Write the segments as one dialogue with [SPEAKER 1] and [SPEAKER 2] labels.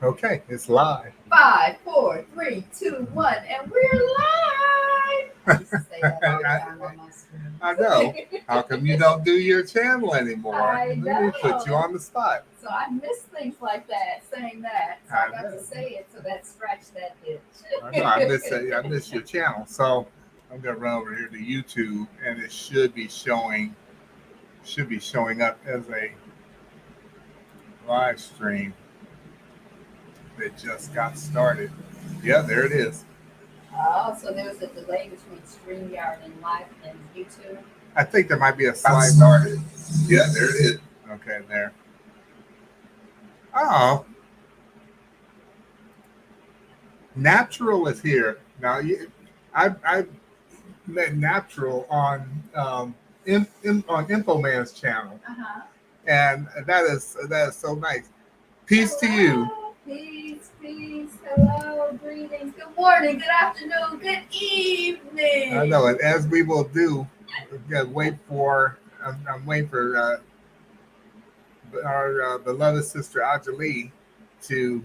[SPEAKER 1] Okay, it's live.
[SPEAKER 2] 5, 4, 3, 2, 1, and we're live. I used to say that all the
[SPEAKER 1] I,
[SPEAKER 2] time on my stream.
[SPEAKER 1] I know. How come you don't do your channel anymore?
[SPEAKER 2] I
[SPEAKER 1] Let me put you
[SPEAKER 2] know.
[SPEAKER 1] on the spot.
[SPEAKER 2] So I miss things like that, saying that. So I
[SPEAKER 1] I
[SPEAKER 2] got
[SPEAKER 1] know.
[SPEAKER 2] to say it, so that scratched that
[SPEAKER 1] I know. I miss
[SPEAKER 2] itch.
[SPEAKER 1] it. I miss your channel. So I'm gonna run over here to YouTube, and it should be showing up as a live stream that just got started. Yeah, there it is.
[SPEAKER 2] Oh, so there was a delay between StreamYard and live and YouTube.
[SPEAKER 1] I think there might be a slight started. Yeah, there it is. Okay, there. Oh, Natural is here now. I met Natural on on Infoman's channel,
[SPEAKER 2] Uh huh.
[SPEAKER 1] and that is so nice. Peace to you.
[SPEAKER 2] Hello, peace, peace. Hello, greetings. Good morning, good afternoon, good
[SPEAKER 1] I
[SPEAKER 2] evening.
[SPEAKER 1] know, and as we will do, we gotta wait for. I'm waiting for our beloved sister AJALI to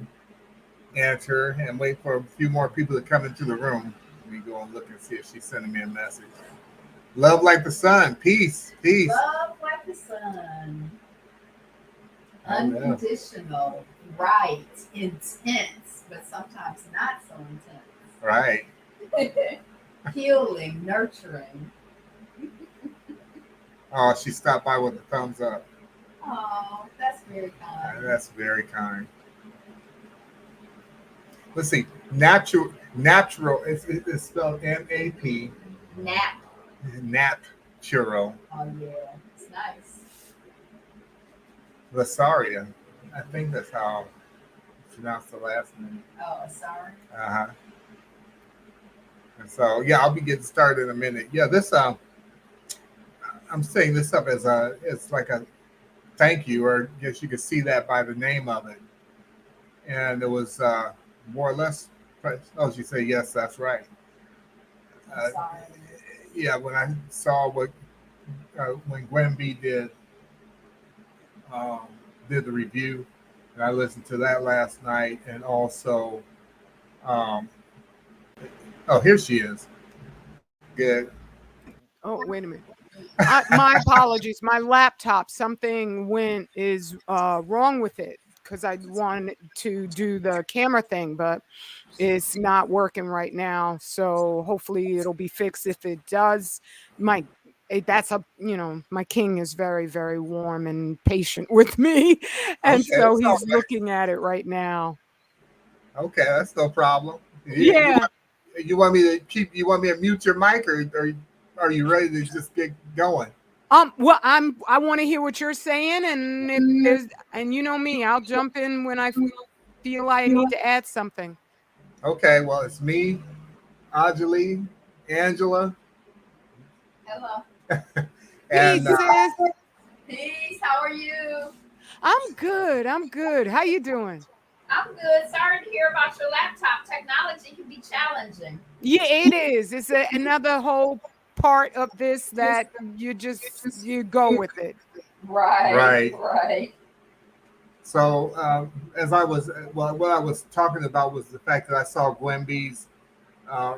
[SPEAKER 1] enter, and wait for a few more people to come into the room. Let me go and look and see if she's sending me a message. Love like the sun. Peace. Peace.
[SPEAKER 2] Love like the sun.
[SPEAKER 1] I know.
[SPEAKER 2] Unconditional, right, intense, but sometimes not so
[SPEAKER 1] Right.
[SPEAKER 2] intense. Healing, nurturing.
[SPEAKER 1] Oh, she stopped by with a thumbs up.
[SPEAKER 2] Oh, that's very kind.
[SPEAKER 1] That's very kind. Let's see. Natural. It's spelled NAP.
[SPEAKER 2] Nap.
[SPEAKER 1] Natural.
[SPEAKER 2] Oh, yeah, it's nice.
[SPEAKER 1] Lasaria. I think that's how I pronounce the last name.
[SPEAKER 2] Oh, sorry.
[SPEAKER 1] Uh huh. And so yeah, I'll be getting started in a minute. Yeah, this I'm saying this up as it's like a thank you, or I guess you could see that by the name of it. And it was more or less. Oh, she said yes, that's right.
[SPEAKER 2] I'm
[SPEAKER 1] Uh,
[SPEAKER 2] sorry.
[SPEAKER 1] yeah, when I saw what when Gwen B um, did the review, and I listened to that last night, and also um, oh, here she is. Good.
[SPEAKER 3] Oh, wait a minute. My apologies. My laptop, something went is wrong with it because I wanted to do the camera thing, but it's not working right now. So hopefully it'll be fixed. If it does, my that's a my king is very very warm and patient with me, and
[SPEAKER 1] Okay,
[SPEAKER 3] so
[SPEAKER 1] that's all
[SPEAKER 3] he's
[SPEAKER 1] right.
[SPEAKER 3] looking at it right now.
[SPEAKER 1] Okay, that's no problem.
[SPEAKER 3] Yeah.
[SPEAKER 1] You want me to keep? You want me to mute your mic, or are you ready to just get going?
[SPEAKER 3] Well, I want to hear what you're saying, and if there's, and you know me, I'll jump in when I feel like I need to add something.
[SPEAKER 1] Okay, well, it's me, Anjali, Angela,
[SPEAKER 2] Hello.
[SPEAKER 1] and
[SPEAKER 3] Peace, sis.
[SPEAKER 2] Peace. How are you?
[SPEAKER 3] I'm good. I'm good. How you doing?
[SPEAKER 2] I'm good. Sorry to hear about your laptop. Technology can be challenging.
[SPEAKER 3] Yeah, it is. It's another whole part of this that you go with it.
[SPEAKER 2] Right,
[SPEAKER 1] right.
[SPEAKER 2] right.
[SPEAKER 1] So as I was, well, what I was talking about was the fact that I saw Gwen B's uh,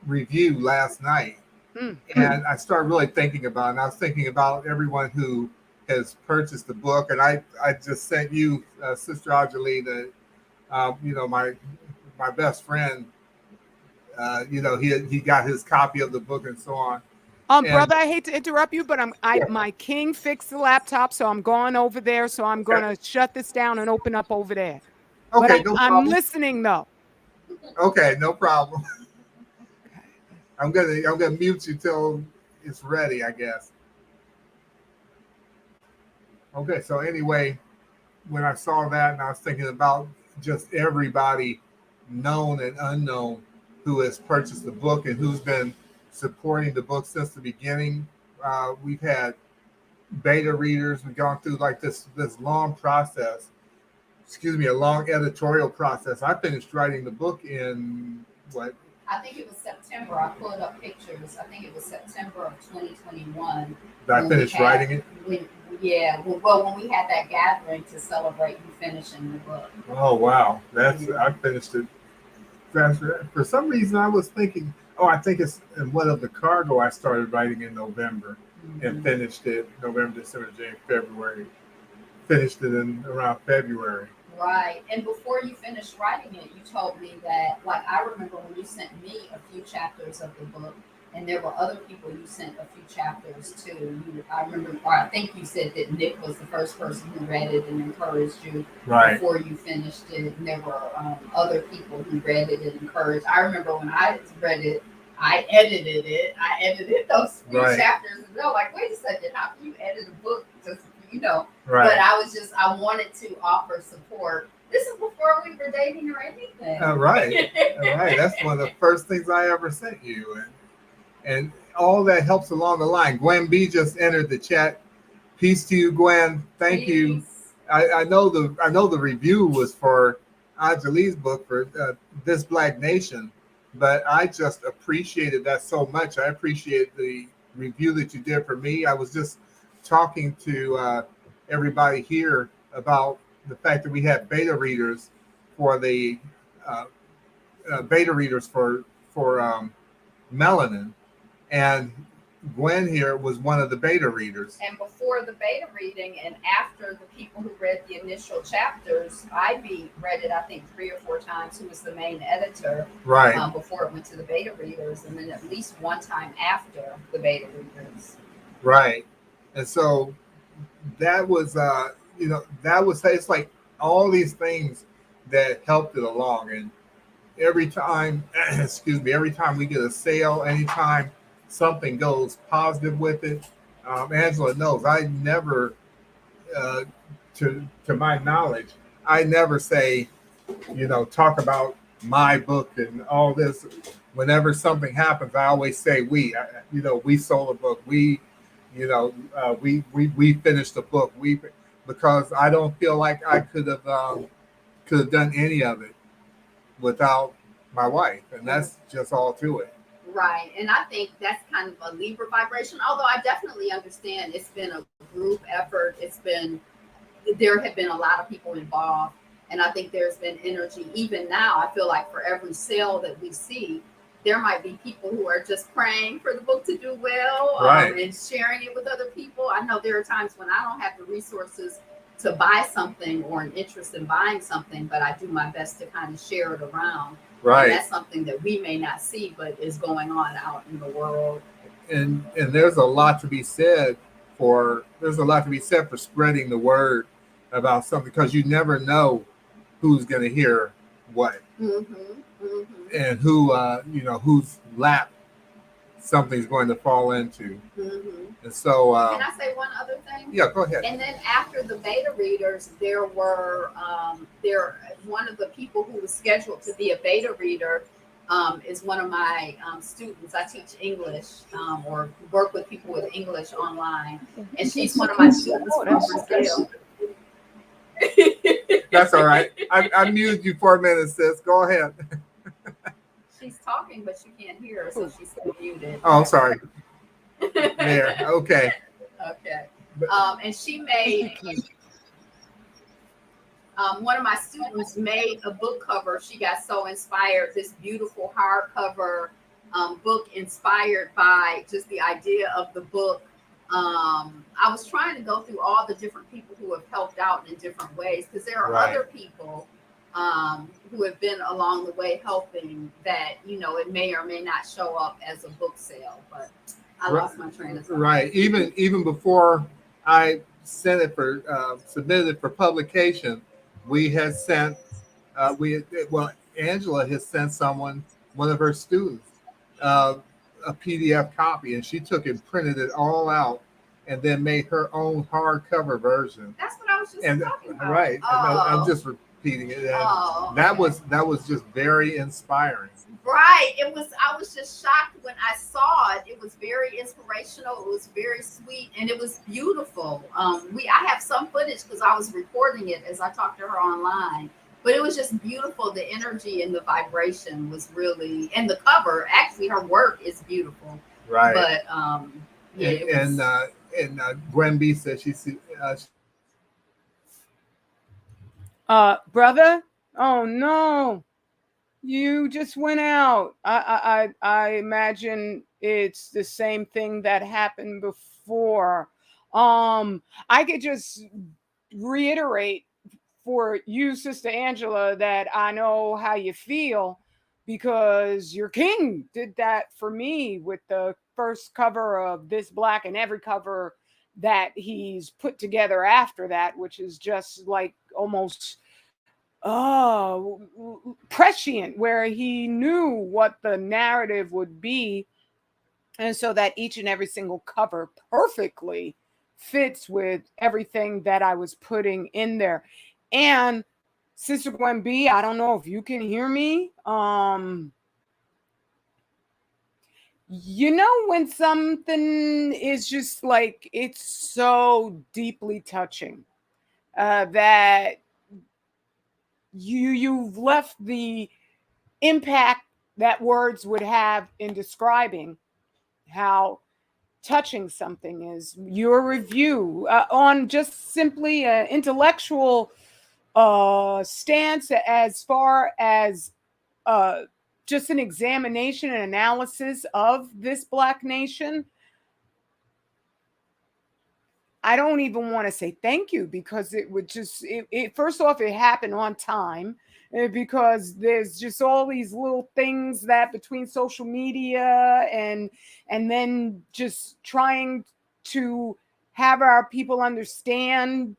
[SPEAKER 1] review last night,
[SPEAKER 3] Mm.
[SPEAKER 1] and I started really thinking about it. And I was thinking about everyone who has purchased the book, and I just sent you, Sister Anjali, the my best friend. He got his copy of the book and so on. And
[SPEAKER 3] Brother, I hate to interrupt you, but my king fixed the laptop, so I'm going over there. So I'm
[SPEAKER 1] okay,
[SPEAKER 3] gonna shut this down and open up over there. But
[SPEAKER 1] okay, no
[SPEAKER 3] I'm
[SPEAKER 1] problem.
[SPEAKER 3] listening though.
[SPEAKER 1] Okay, no problem.
[SPEAKER 3] Okay.
[SPEAKER 1] I'm gonna mute you till it's ready, I guess. Okay, so anyway, when I saw that, and I was thinking about just everybody, known and unknown, who has purchased the book and who's been supporting the book since the beginning. We've had beta readers. We've gone through like this long process. Excuse me, a long editorial process. I finished writing the book in what
[SPEAKER 2] I think it was September. I pulled up pictures. I think it was September of 2021.
[SPEAKER 1] I finished writing it.
[SPEAKER 2] When we had that gathering to celebrate you finishing the book.
[SPEAKER 1] Oh wow, I finished it. For some reason, I was thinking, oh, I think it's in one of the cargo. I started writing in November and finished it November, December, January, February. Finished it in around February.
[SPEAKER 2] Right. And before you finished writing it, you told me that, like, I remember when you sent me a few chapters of the book, and there were other people you sent a few chapters to. I remember, or I think you said that Nick was the first person who read it and encouraged you before you finished it. And there were other people who read it and encouraged. I remember when I read it, I edited it. I edited those few chapters, and they're like, wait a second, how can you edit a book? Just, But I wanted to offer support. This is before we were dating or anything.
[SPEAKER 1] Right. That's one of the first things I ever sent you. And all that helps along the line. Gwen B just entered the chat. Peace to you, Gwen. Thank you. I know the review was for AJALI's book for This Black Nation, but I just appreciated that so much. I appreciate the review that you did for me. I was just talking to everybody here about the fact that we had beta readers for the Melanin, and Gwen here was one of the beta readers.
[SPEAKER 2] And before the beta reading and after the people who read the initial chapters, Ivy read it, I think, 3 or 4 times, who was the main editor, before it went to the beta readers, and then at least one time after the beta readers.
[SPEAKER 1] Right. And so that was, it's like all these things that helped it along. And every time, every time we get a sale, anytime something goes positive with it, Angela knows I never, to my knowledge, I never say, talk about my book and all this. Whenever something happens, I always say we sold a book. We finished the book. Because I don't feel like I could have done any of it without my wife, and that's just all to it.
[SPEAKER 2] Right, and I think that's kind of a Libra vibration. Although I definitely understand it's been a group effort. There have been a lot of people involved, and I think there's been energy. Even now, I feel like for every sale that we see, there might be people who are just praying for the book to do well, and sharing it with other people. I know there are times when I don't have the resources to buy something or an interest in buying something, but I do my best to kind of share it around.
[SPEAKER 1] Right.
[SPEAKER 2] And that's something that we may not see, but is going on out in the world.
[SPEAKER 1] And there's a lot to be said for spreading the word about something, because you never know who's going to hear what. And whose lap something's going to fall into. And so
[SPEAKER 2] can I say one other thing?
[SPEAKER 1] Yeah, go ahead.
[SPEAKER 2] And then after the beta readers, there were one of the people who was scheduled to be a beta reader is one of my students. I teach English or work with people with English online, and she's one of my students from Brazil.
[SPEAKER 1] That's all right. I muted you for a minute, sis. Go ahead.
[SPEAKER 2] She's talking, but you can't hear her, so she's still muted.
[SPEAKER 1] Oh, sorry. There. Okay.
[SPEAKER 2] Okay. And she made one of my students made a book cover. She got so inspired. This beautiful hardcover book inspired by just the idea of the book. I was trying to go through all the different people who have helped out in different ways, because there are other people who have been along the way helping that, it may or may not show up as a book sale, but I lost my train of thought. Right.
[SPEAKER 1] Even before I sent it submitted it for publication, we had sent, Angela has sent one of her students, a PDF copy, and she took and printed it all out and then made her own hardcover version.
[SPEAKER 2] That's what I was just talking about.
[SPEAKER 1] Right. I'm just repeating it. That was just very inspiring.
[SPEAKER 2] Right. I was just shocked when I saw it. It was very inspirational. It was very sweet, and it was beautiful. I have some footage because I was recording it as I talked to her online, But it was just beautiful. The energy and the vibration was really, and the cover. Actually, her work is beautiful.
[SPEAKER 1] Right.
[SPEAKER 2] But yeah,
[SPEAKER 1] and Gwen B said
[SPEAKER 3] brother. Oh no, you just went out. I imagine it's the same thing that happened before. I could just reiterate for you, Sister Angela, that I know how you feel because your king did that for me with the first cover of This Black and every cover that he's put together after that, which is just like almost prescient, where he knew what the narrative would be, and so that each and every single cover perfectly fits with everything that I was putting in there. And Sister Gwen B, I don't know if you can hear me. You know, when something is just like, it's so deeply touching that you've left the impact that words would have in describing how touching something is. Your review on just simply an intellectual stance, as far as uh, just an examination and analysis of This Black Nation, I don't even want to say thank you, because it would just, it first off, it happened on time, because there's just all these little things that between social media and then just trying to have our people understand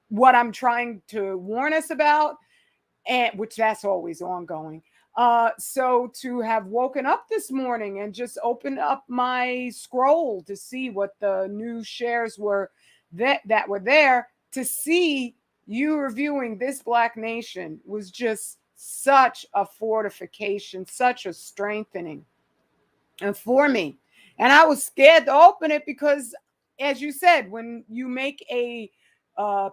[SPEAKER 3] what I'm trying to warn us about, and which that's always ongoing. So to have woken up this morning and just open up my scroll to see what the new shares were that were there, to see you reviewing This Black Nation was just such a fortification, such a strengthening for me. And I was scared to open it because, as you said, when you make a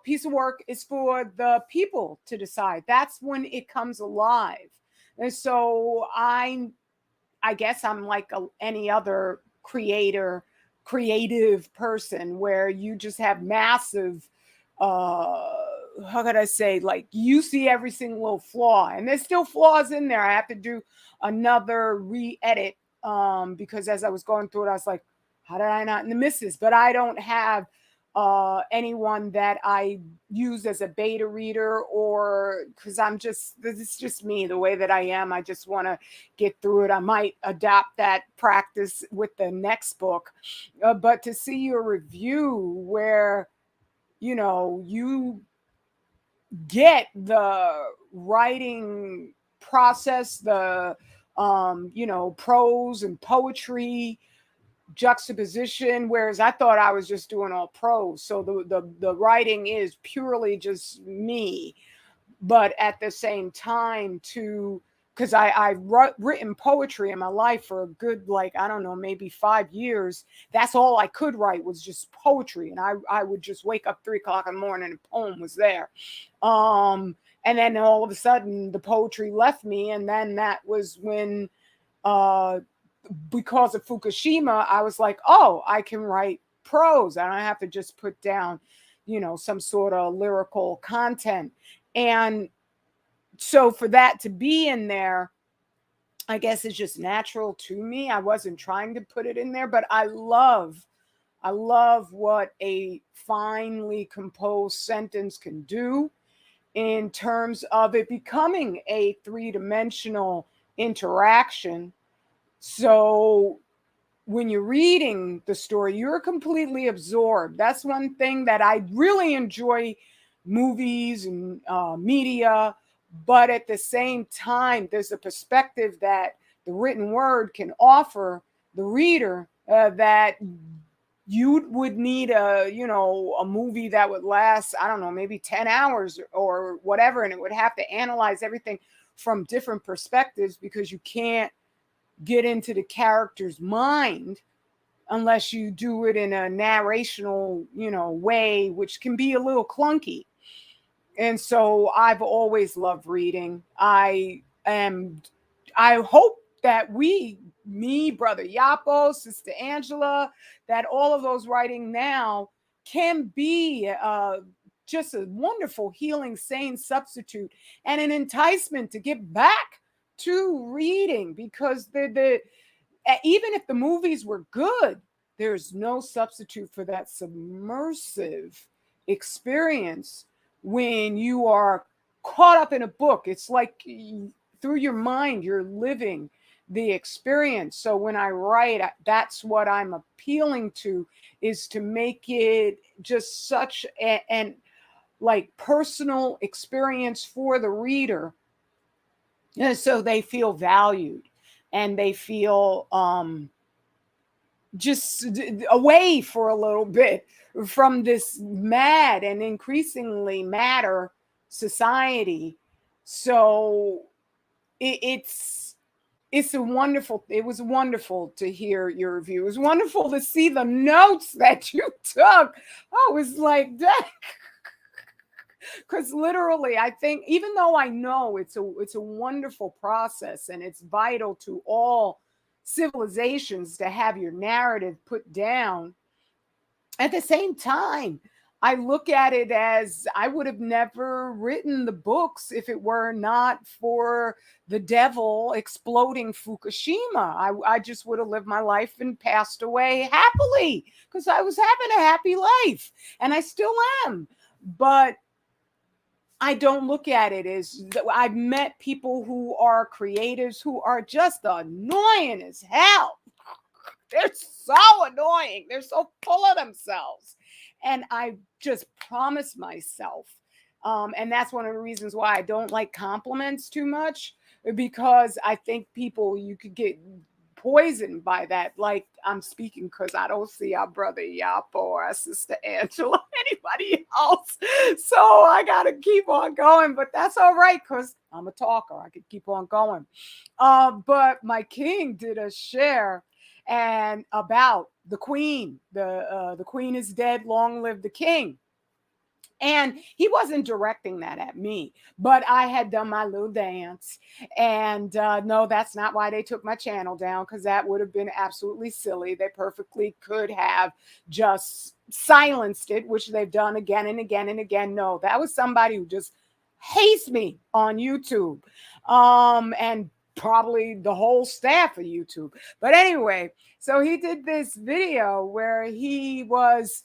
[SPEAKER 3] piece of work, is for the people to decide. That's when it comes alive. And so I guess I'm like any other creative person, where you just have massive, how could I say, like, you see every single little flaw, and there's still flaws in there. I have to do another re-edit, because as I was going through it, I was like, how did I not miss this? But I don't have anyone that I use as a beta reader, or because this is just me, the way that I am. I just want to get through it. I might adapt that practice with the next book. But to see your review where, you get the writing process, the, prose and poetry juxtaposition, whereas I thought I was just doing all prose. So the writing is purely just me, but at the same time, because I've written poetry in my life for a good, like, I don't know, maybe 5 years. That's all I could write, was just poetry. And I would just wake up 3 o'clock in the morning and a poem was there. And then all of a sudden the poetry left me. And then that was when, because of Fukushima, I was like, oh, I can write prose. I don't have to just put down, some sort of lyrical content. And so for that to be in there, I guess it's just natural to me. I wasn't trying to put it in there, but I love what a finely composed sentence can do in terms of it becoming a three-dimensional interaction. So when you're reading the story, you're completely absorbed. That's one thing that I really enjoy movies and media, but at the same time, there's a perspective that the written word can offer the reader that you would need a movie that would last, I don't know, maybe 10 hours or whatever, and it would have to analyze everything from different perspectives, because you can't get into the character's mind unless you do it in a narrational, way, which can be a little clunky. And so I've always loved reading. I hope that me, Brother Iyapo, Sister Angela, that all of those writing now can be just a wonderful healing, sane substitute and an enticement to get back to reading, because even if the movies were good, there's no substitute for that submersive experience when you are caught up in a book. It's like through your mind, you're living the experience. So when I write, that's what I'm appealing to, is to make it just such an like personal experience for the reader, so they feel valued and they feel just away for a little bit from this mad and increasingly madder society. So it was wonderful to hear your review. It was wonderful to see the notes that you took. I was like, that. Because literally, I think, even though I know it's a wonderful process and it's vital to all civilizations to have your narrative put down, at the same time, I look at it as I would have never written the books if it were not for the devil exploding Fukushima. I just would have lived my life and passed away happily, because I was having a happy life and I still am. But I don't look at it as, I've met people who are creatives who are just annoying as hell. They're so annoying. They're so full of themselves. And I just promise myself, and that's one of the reasons why I don't like compliments too much, because I think you could get poisoned by that. Like, I'm speaking because I don't see our brother Iyapo or our sister Angela, anybody else. So I got to keep on going, but that's all right, because I'm a talker. I could keep on going. But my king did a share and about the queen. The queen is dead, long live the king. And he wasn't directing that at me, but I had done my little dance. And no, that's not why they took my channel down, because that would have been absolutely silly. They perfectly could have just silenced it, which they've done again and again and again. No, that was somebody who just hates me on YouTube. And probably the whole staff of YouTube. But anyway, so he did this video where he was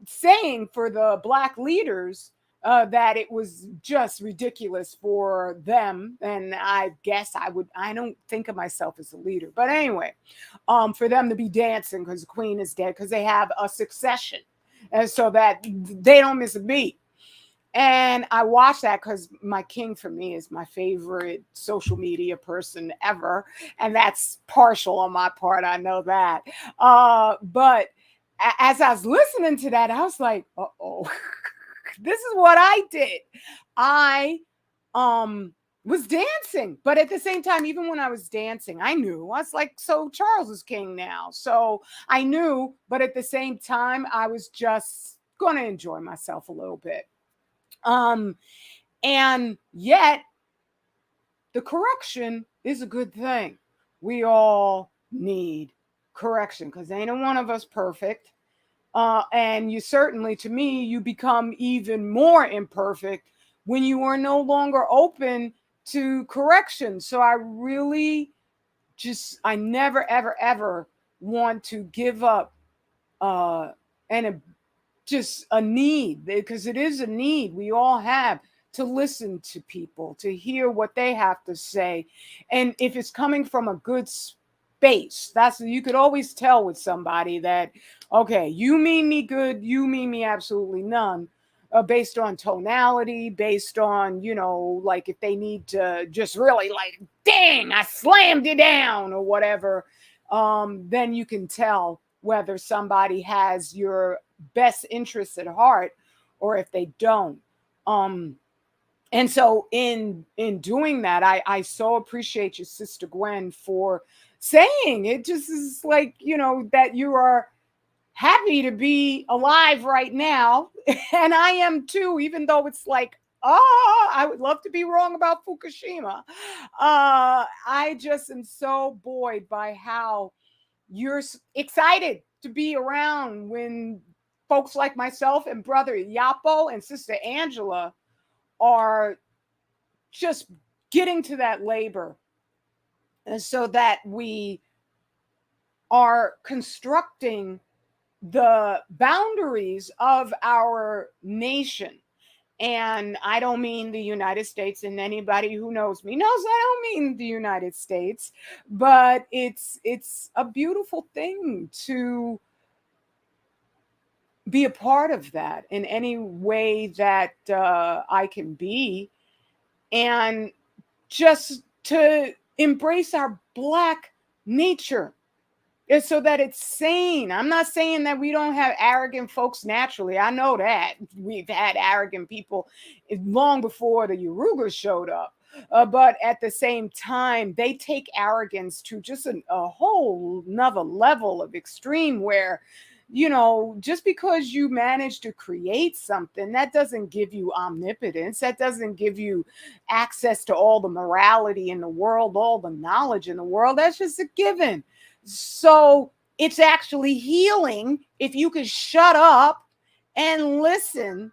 [SPEAKER 3] saying for the Black leaders that it was just ridiculous for them. And I guess I don't think of myself as a leader, but anyway, for them to be dancing because the queen is dead, because they have a succession, and so that they don't miss a beat. And I watched that because my king, for me, is my favorite social media person ever. And that's partial on my part. I know that. But as I was listening to that, I was like, uh-oh, this is what I did. I was dancing. But at the same time, even when I was dancing, I knew. I was like, so Charles is king now. So I knew. But at the same time, I was just going to enjoy myself a little bit. And yet the correction is a good thing. We all need correction, because ain't one of us perfect. And you certainly, to me, you become even more imperfect when you are no longer open to correction. So I really I never, ever, ever want to give up just a need, because it is a need we all have, to listen to people, to hear what they have to say. And if it's coming from a good space, you could always tell with somebody that, okay, you mean me good, you mean me absolutely none, based on tonality, based on, like if they need to just really like, dang, I slammed you down or whatever, then you can tell whether somebody has your best interests at heart or if they don't. And so in doing that, I so appreciate you, Sister Gwen, for saying it. Just is like, that you are happy to be alive right now. And I am too, even though it's like Oh, I would love to be wrong about Fukushima. I just am so buoyed by how you're excited to be around when folks like myself and brother Iyapo and sister Angela are just getting to that labor, and so that we are constructing the boundaries of our nation. And I don't mean the United States, and anybody who knows me knows I don't mean the United States, but it's a beautiful thing to be a part of that in any way that I can be, and just to embrace our Black nature so that it's sane. I'm not saying that we don't have arrogant folks naturally. I know that we've had arrogant people long before the Urugers showed up. But at the same time, they take arrogance to just a whole nother level of extreme where, just because you manage to create something, that doesn't give you omnipotence. That doesn't give you access to all the morality in the world, all the knowledge in the world. That's just a given. So it's actually healing if you can shut up and listen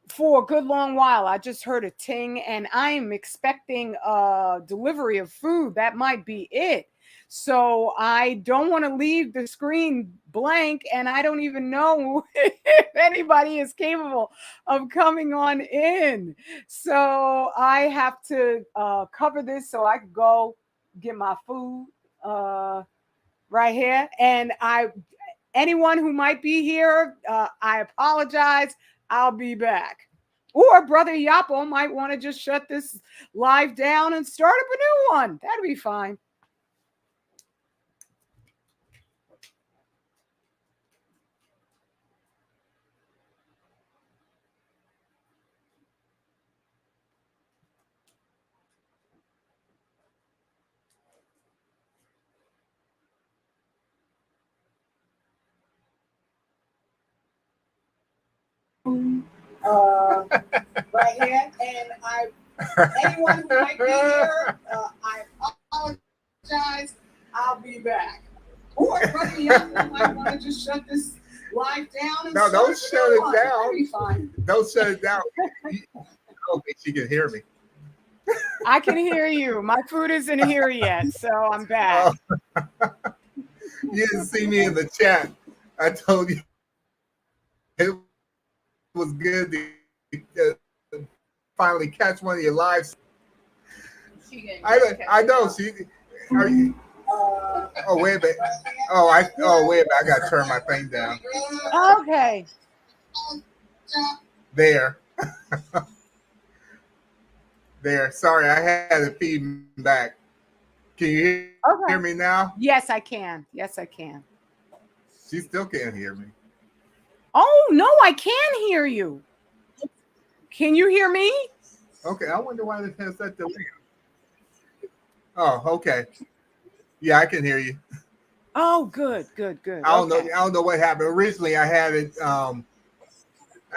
[SPEAKER 3] for a good long while. I just heard a ting and I'm expecting a delivery of food. That might be it. So I don't want to leave the screen blank, and I don't even know if anybody is capable of coming on in. So I have to cover this so I can go get my food right here. And anyone who might be here, I apologize. I'll be back. Or Brother Iyapo might want to just shut this live down and start up a new one. That'd be fine. Right here, and anyone who might be here, I apologize. I'll be back. Or Brother Iyapo might want to just shut this live down. And
[SPEAKER 1] no, don't shut it down.
[SPEAKER 3] Be fine.
[SPEAKER 1] Don't shut it down. I don't think she can hear me.
[SPEAKER 3] I can hear you. My food isn't here yet, so I'm back.
[SPEAKER 1] You didn't see me in the chat. I told you it was good to finally catch one of your lives. I know. Are you? Oh, wait a minute. Wait a minute. I got to turn my thing down.
[SPEAKER 3] Okay.
[SPEAKER 1] There. There. Sorry, I had to feed back. Can you hear me now?
[SPEAKER 3] Yes, I can. Yes, I can.
[SPEAKER 1] She still can't hear me.
[SPEAKER 3] Oh, no, I can hear you. Can you hear me?
[SPEAKER 1] Okay, I wonder why this has that delay. Oh, okay. Yeah, I can hear you.
[SPEAKER 3] Oh, good.
[SPEAKER 1] I don't know what happened. Originally, I had it. I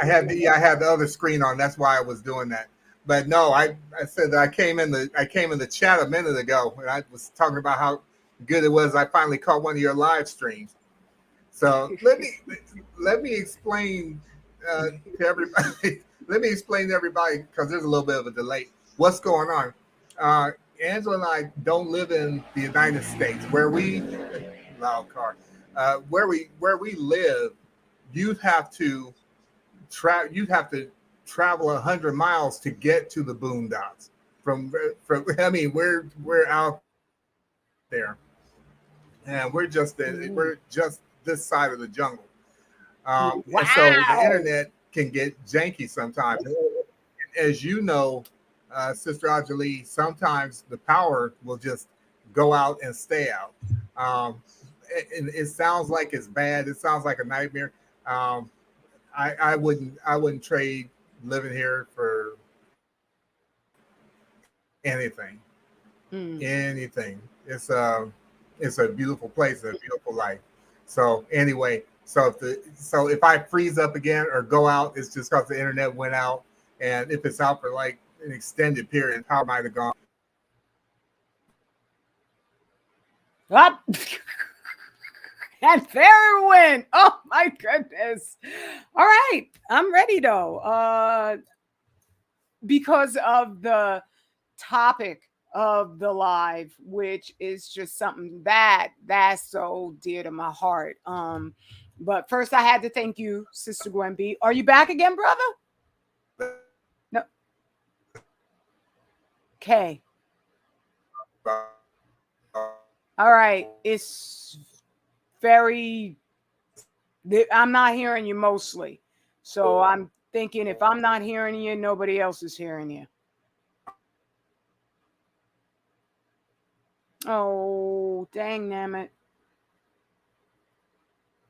[SPEAKER 1] had the other screen on. That's why I was doing that. But no, I said that I came in the chat a minute ago, and I was talking about how good it was. I finally caught one of your live streams. So let me explain to everybody. Let me explain to everybody, because there's a little bit of a delay. What's going on? Angela and I don't live in the United States. Where we live, you'd have to travel 100 miles to get to the boondocks. I mean, we're out there, and we're just this side of the jungle.
[SPEAKER 3] Wow.
[SPEAKER 1] And so the internet can get janky sometimes. As you know, Sister AJALI, sometimes the power will just go out and stay out. It sounds like it's bad. It sounds like a nightmare. I wouldn't trade living here for anything. Anything. It's a beautiful place, a beautiful life. So anyway, so if I freeze up again or go out, it's just because the internet went out, And if it's out for like an extended period, how might have gone?
[SPEAKER 3] Up. And there it went. Oh my goodness. All right. I'm ready though. Because of the topic of the live, which is just something that's so dear to my heart. But first I had to thank you, Sister Gwen B. Are you back again, brother? No. Okay. All right. It's very, I'm not hearing you mostly. So I'm thinking if I'm not hearing you, nobody else is hearing you. Oh, dang damn it.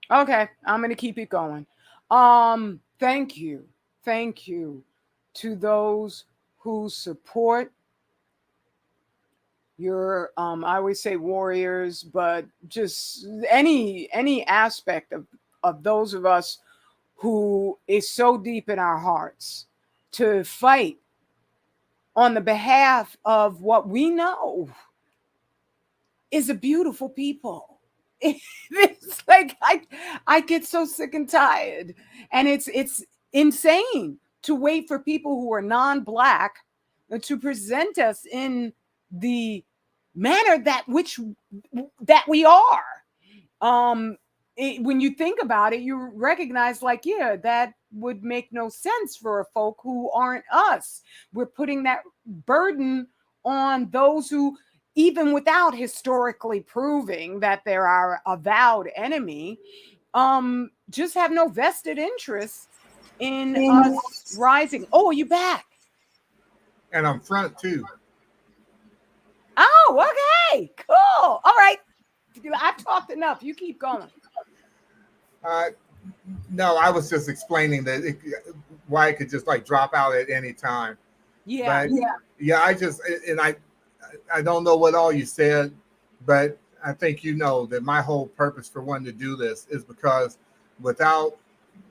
[SPEAKER 3] Okay, I'm gonna keep it going. Thank you. Thank you to those who support your I always say warriors, but just any aspect of those of us who is so deep in our hearts to fight on the behalf of what we know is a beautiful people. It's like I get so sick and tired, and it's insane to wait for people who are non-black to present us in the manner that we are. When you think about it, you recognize like, yeah, that would make no sense for folk who aren't us. We're putting that burden on those who, even without historically proving that they're our avowed enemy, just have no vested interest in us rising. Oh, are you back?
[SPEAKER 1] And I'm front too.
[SPEAKER 3] Oh, okay, cool. All right, I've talked enough. You keep going.
[SPEAKER 1] No, I was just explaining that why it could just like drop out at any time.
[SPEAKER 3] Yeah,
[SPEAKER 1] But yeah, I don't know what all you said, but I think you know that my whole purpose for wanting to do this is because without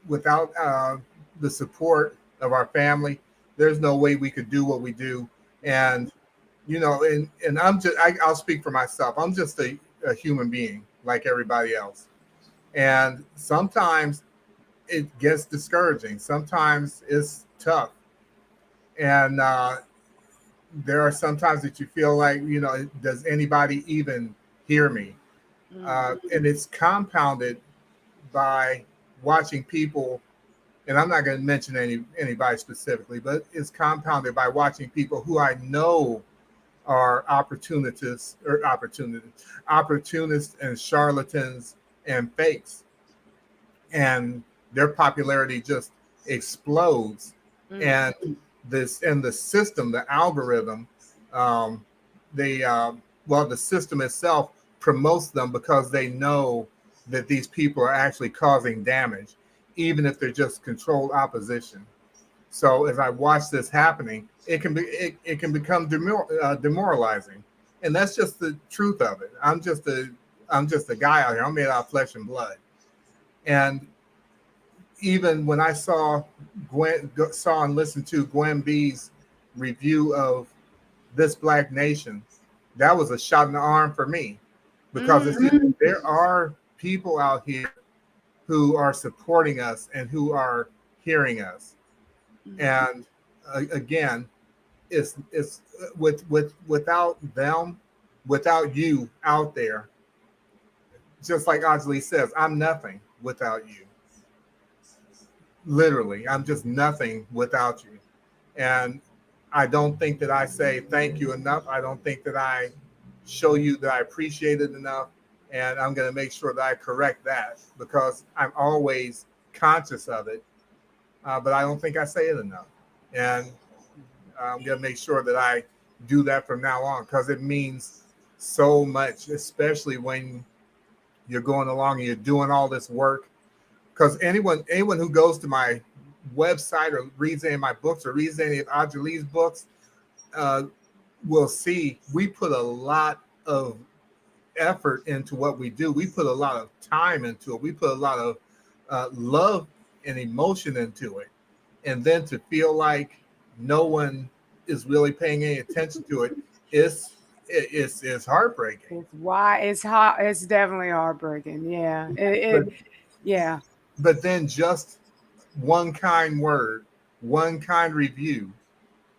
[SPEAKER 1] the support of our family, there's no way we could do what we do. And and I'll speak for myself. I'm just a human being like everybody else. And sometimes it gets discouraging. Sometimes it's tough. And there are some times that you feel like, does anybody even hear me? And it's compounded by watching people, and I'm not going to mention anybody specifically, but it's compounded by watching people who I know are opportunists and charlatans and fakes, and their popularity just explodes. And the system, the algorithm, the system itself promotes them because they know that these people are actually causing damage, even if they're just controlled opposition. So as I watch this happening, it can become demoralizing, and that's just the truth of it. I'm just a guy out here. I'm made out of flesh and blood, and even when I saw and listened to Gwen B's review of This Black Nation, that was a shot in the arm for me, because there are people out here who are supporting us and who are hearing us. And again, it's without them, without you out there, just like AJALI says, I'm nothing without you. Literally, I'm just nothing without you. And I don't think that I say thank you enough. I don't think that I show you that I appreciate it enough. And I'm going to make sure that I correct that, because I'm always conscious of it. But I don't think I say it enough. And I'm going to make sure that I do that from now on, because it means so much, especially when you're going along and you're doing all this work. Because anyone who goes to my website or reads any of my books or reads any of AJALI's books will see we put a lot of effort into what we do. We put a lot of time into it. We put a lot of love and emotion into it. And then to feel like no one is really paying any attention to it. It's heartbreaking.
[SPEAKER 3] It's why it's hot. It's definitely heartbreaking. Yeah.
[SPEAKER 1] But
[SPEAKER 3] Yeah.
[SPEAKER 1] but then just one kind word, one kind review,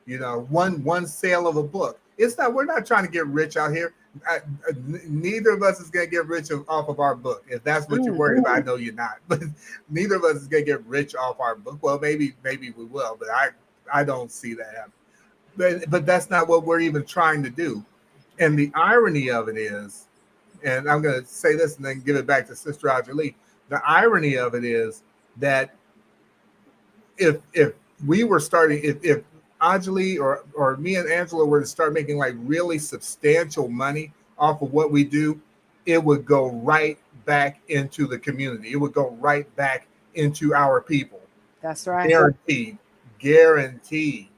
[SPEAKER 1] one sale of a book. We're not trying to get rich out here. Neither of us is going to get rich off of our book. If that's what you're worried about, I know you're not. But neither of us is going to get rich off our book. Well, maybe we will, but I don't see that happening. But that's not what we're even trying to do. And the irony of it is, and I'm going to say this and then give it back to Sister AJALI. The irony of it is that if we were starting, if AJALI or me and Angela were to start making like really substantial money off of what we do, it would go right back into the community. It would go right back into our people.
[SPEAKER 3] That's right.
[SPEAKER 1] Guaranteed.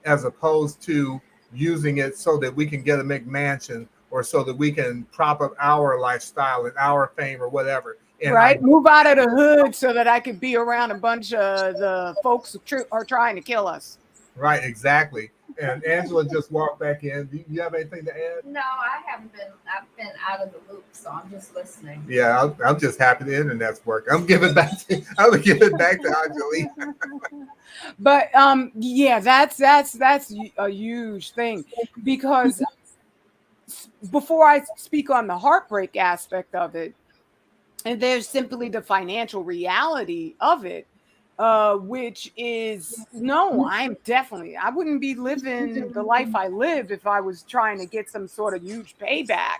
[SPEAKER 1] As opposed to using it so that we can get a McMansion or so that we can prop up our lifestyle and our fame or whatever. And
[SPEAKER 3] right. Move out of the hood so that I could be around a bunch of the folks who are trying to kill us.
[SPEAKER 1] Right, exactly. And Angela just walked back in. Do you have anything to add?
[SPEAKER 2] No, I haven't been. I've been out of the loop, so I'm just listening.
[SPEAKER 1] Yeah, I'm just happy the internet's working. I'm giving back to AJALI.
[SPEAKER 3] But yeah, that's a huge thing, because before I speak on the heartbreak aspect of it, and there's simply the financial reality of it, which is, no, I wouldn't be living the life I live if I was trying to get some sort of huge payback.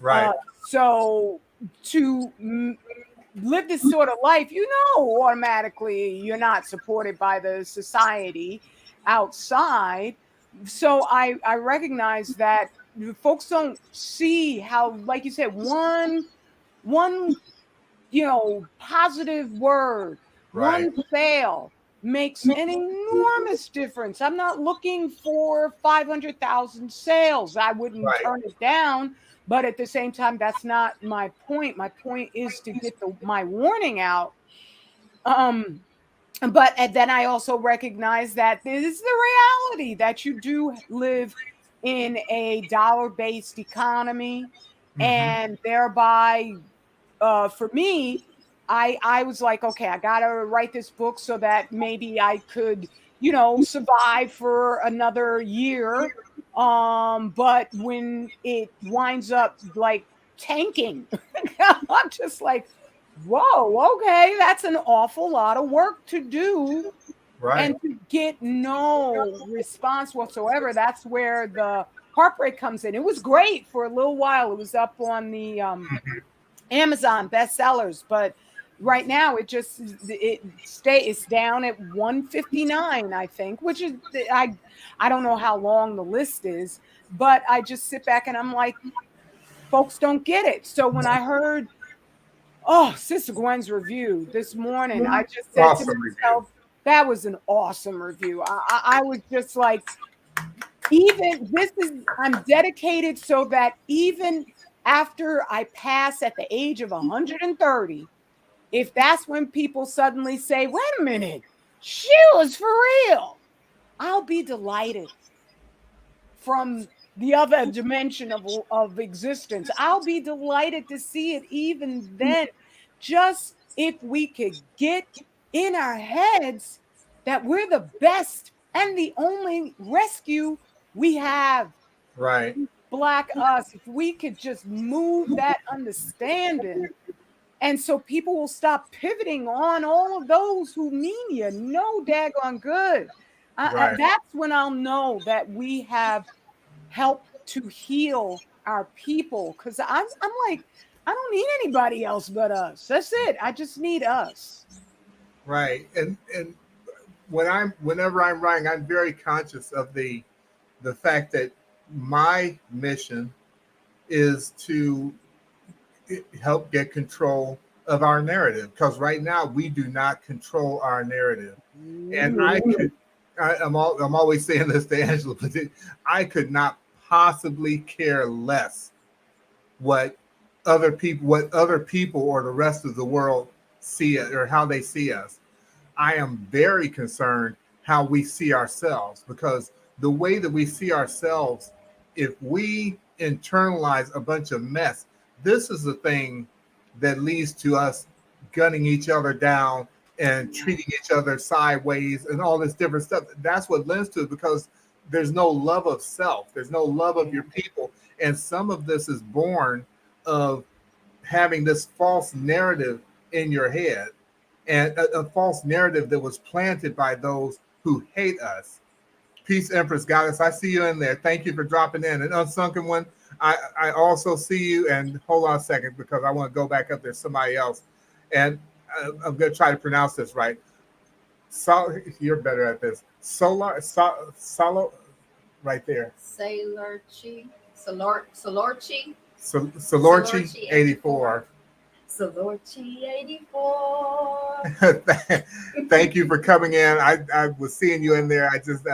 [SPEAKER 1] Right.
[SPEAKER 3] So to live this sort of life, automatically you're not supported by the society outside. So I recognize that folks don't see how, like you said, one positive word,
[SPEAKER 1] right.
[SPEAKER 3] one sale makes an enormous difference. I'm not looking for 500,000 sales. I wouldn't turn it down, but at the same time, that's not my point. My point is to get my warning out. But and then I also recognize that this is the reality, that you do live in a dollar-based economy, and thereby, for me, I was like, okay, I gotta write this book so that maybe I could, survive for another year. But when it winds up like tanking, I'm just like, whoa, okay, that's an awful lot of work to do.
[SPEAKER 1] Right.
[SPEAKER 3] And to get no response whatsoever. That's where the heartbreak comes in. It was great for a little while. It was up on the Amazon bestsellers, but right now it's down at 159, I think, which is, I don't know how long the list is, but I just sit back and I'm like, folks don't get it. So when I heard, Sister Gwen's review this morning, I just said to myself, that was an awesome review. I was just like, I'm dedicated so that even after I pass at the age of 130, if that's when people suddenly say, wait a minute, she was for real, I'll be delighted. From the other dimension of existence, I'll be delighted to see it even then. Just if we could get in our heads that we're the best and the only rescue we have.
[SPEAKER 1] Right.
[SPEAKER 3] Black us, if we could just move that understanding. And so people will stop pivoting on all of those who mean you no daggone good. That's when I'll know that we have helped to heal our people. Because I'm like, I don't need anybody else but us. That's it. I just need us.
[SPEAKER 1] Right. And whenever I'm writing, I'm very conscious of the fact that my mission is to help get control of our narrative, because right now we do not control our narrative. And I'm always saying this to Angela, but I could not possibly care less what other people or the rest of the world see it, or how they see us. I am very concerned how we see ourselves, because the way that we see ourselves, if we internalize a bunch of mess, this is the thing that leads to us gunning each other down and treating each other sideways and all this different stuff. That's what lends to it, because there's no love of self, there's no love of your people. And some of this is born of having this false narrative in your head, and a false narrative that was planted by those who hate us. Peace, Empress Goddess. I see you in there. Thank you for dropping in. An unsunken one. I also see you. And hold on a second, because I want to go back up there. Somebody else. And I'm going to try to pronounce this right. You're better at this. Solo, right there.
[SPEAKER 2] Salorchi.
[SPEAKER 1] Salorchi 84.
[SPEAKER 2] Salorchi 84.
[SPEAKER 1] Thank you for coming in. I was seeing you in there. I just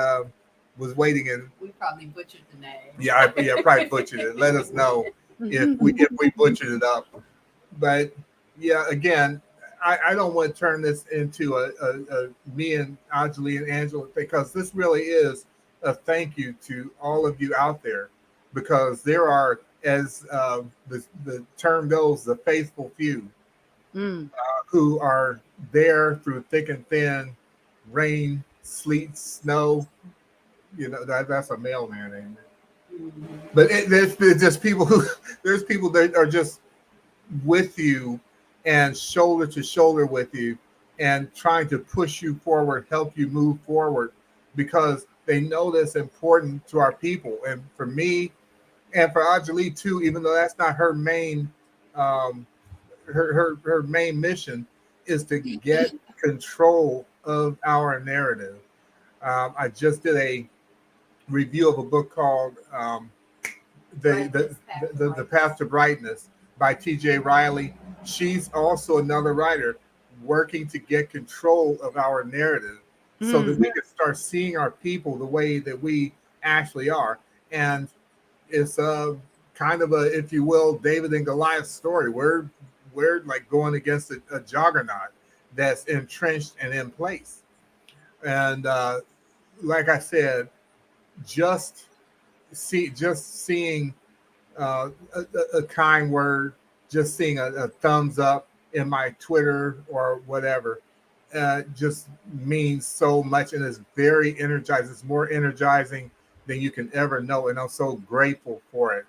[SPEAKER 1] was waiting, and
[SPEAKER 2] we probably butchered the name.
[SPEAKER 1] Yeah, probably butchered it. Let us know if we butchered it up. But yeah, again, I don't want to turn this into a me and AJALI and Angela, because this really is a thank you to all of you out there, because there are, as the term goes, the faithful few who are there through thick and thin, rain, sleet, snow. You know, that's a mailman, ain't it? But there's just people there's people that are just with you and shoulder to shoulder with you and trying to push you forward, help you move forward, because they know that's important to our people. And for me, and for AJALI too, even though that's not her main her main mission, is to get control of our narrative. I just did a review of a book called the Path to Brightness by T.J. Riley. She's also another writer working to get control of our narrative, so that we can start seeing our people the way that we actually are. And it's kind of a, if you will, David and Goliath story. We're like going against a juggernaut that's entrenched and in place. And like I said, just seeing a kind word, just seeing a thumbs up in my Twitter or whatever, just means so much, and is very energizing. It's more energizing than you can ever know, and I'm so grateful for it.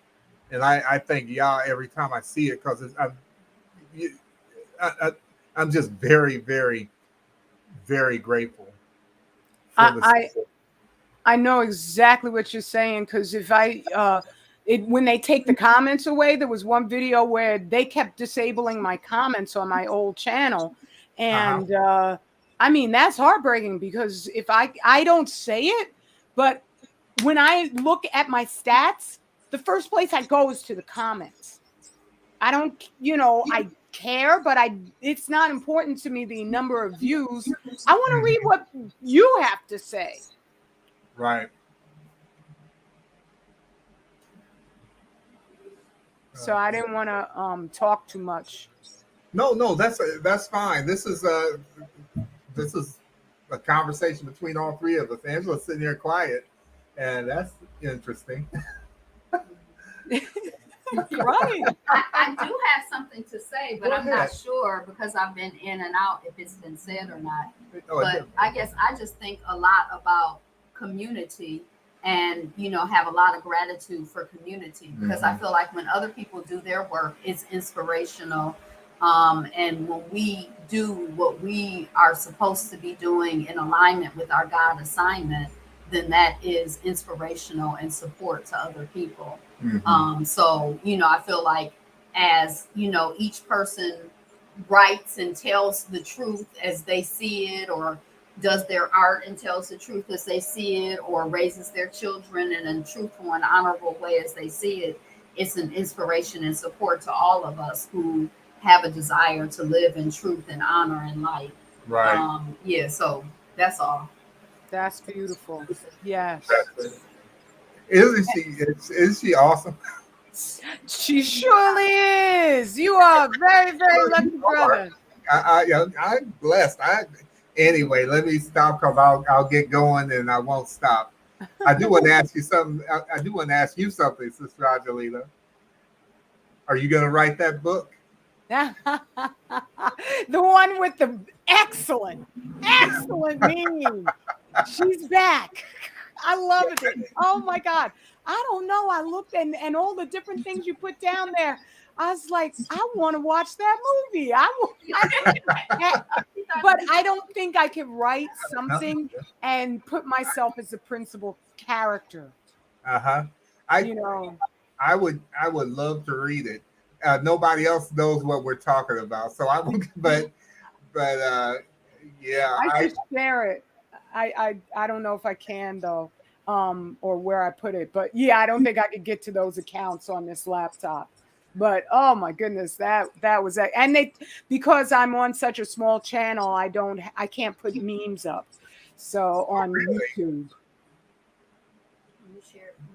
[SPEAKER 1] And I thank Yah every time I see it, because I'm just very, very, very grateful.
[SPEAKER 3] I know exactly what you're saying, because if when they take the comments away, there was one video where they kept disabling my comments on my old channel, and I mean, that's heartbreaking, because if I don't say it, but when I look at my stats, the first place I go is to the comments. I don't, I care, but it's not important to me the number of views. I want to read what you have to say.
[SPEAKER 1] Right.
[SPEAKER 3] So I didn't want to talk too much.
[SPEAKER 1] No, that's fine. This is a conversation between all three of us. Angela's sitting here quiet, and that's interesting.
[SPEAKER 3] Right.
[SPEAKER 2] I do have something to say, but I'm not sure, because I've been in and out if it's been said or not. But I guess I just think a lot about community, and have a lot of gratitude for community, because I feel like when other people do their work, it's inspirational. And when we do what we are supposed to be doing in alignment with our God assignment, then that is inspirational and support to other people. So, I feel like, as each person writes and tells the truth as they see it, or does their art and tells the truth as they see it, or raises their children in a truthful and honorable way as they see it, it's an inspiration and support to all of us who have a desire to live in truth and honor and light.
[SPEAKER 1] Right.
[SPEAKER 2] So that's all.
[SPEAKER 3] That's beautiful. Yes.
[SPEAKER 1] Is she awesome?
[SPEAKER 3] She surely is. You are very, very lucky, brother.
[SPEAKER 1] I'm blessed. Anyway, let me stop because I'll get going and I won't stop. I do want to ask you something. I do want to ask you something, Sister Angelina. Are you going to write that book?
[SPEAKER 3] The one with the excellent meme. She's back. I love it. Oh my God. I don't know. I looked and all the different things you put down there. I was like, I want to watch that movie. But I don't think I could write something and put myself as the principal character.
[SPEAKER 1] Uh-huh.
[SPEAKER 3] You know.
[SPEAKER 1] I would love to read it. Nobody else knows what we're talking about, so I would. But yeah,
[SPEAKER 3] I should share it. I don't know if I can though, or where I put it. But yeah, I don't think I could get to those accounts on this laptop. But oh my goodness, that was that. And because I'm on such a small channel, I can't put memes up. So on YouTube.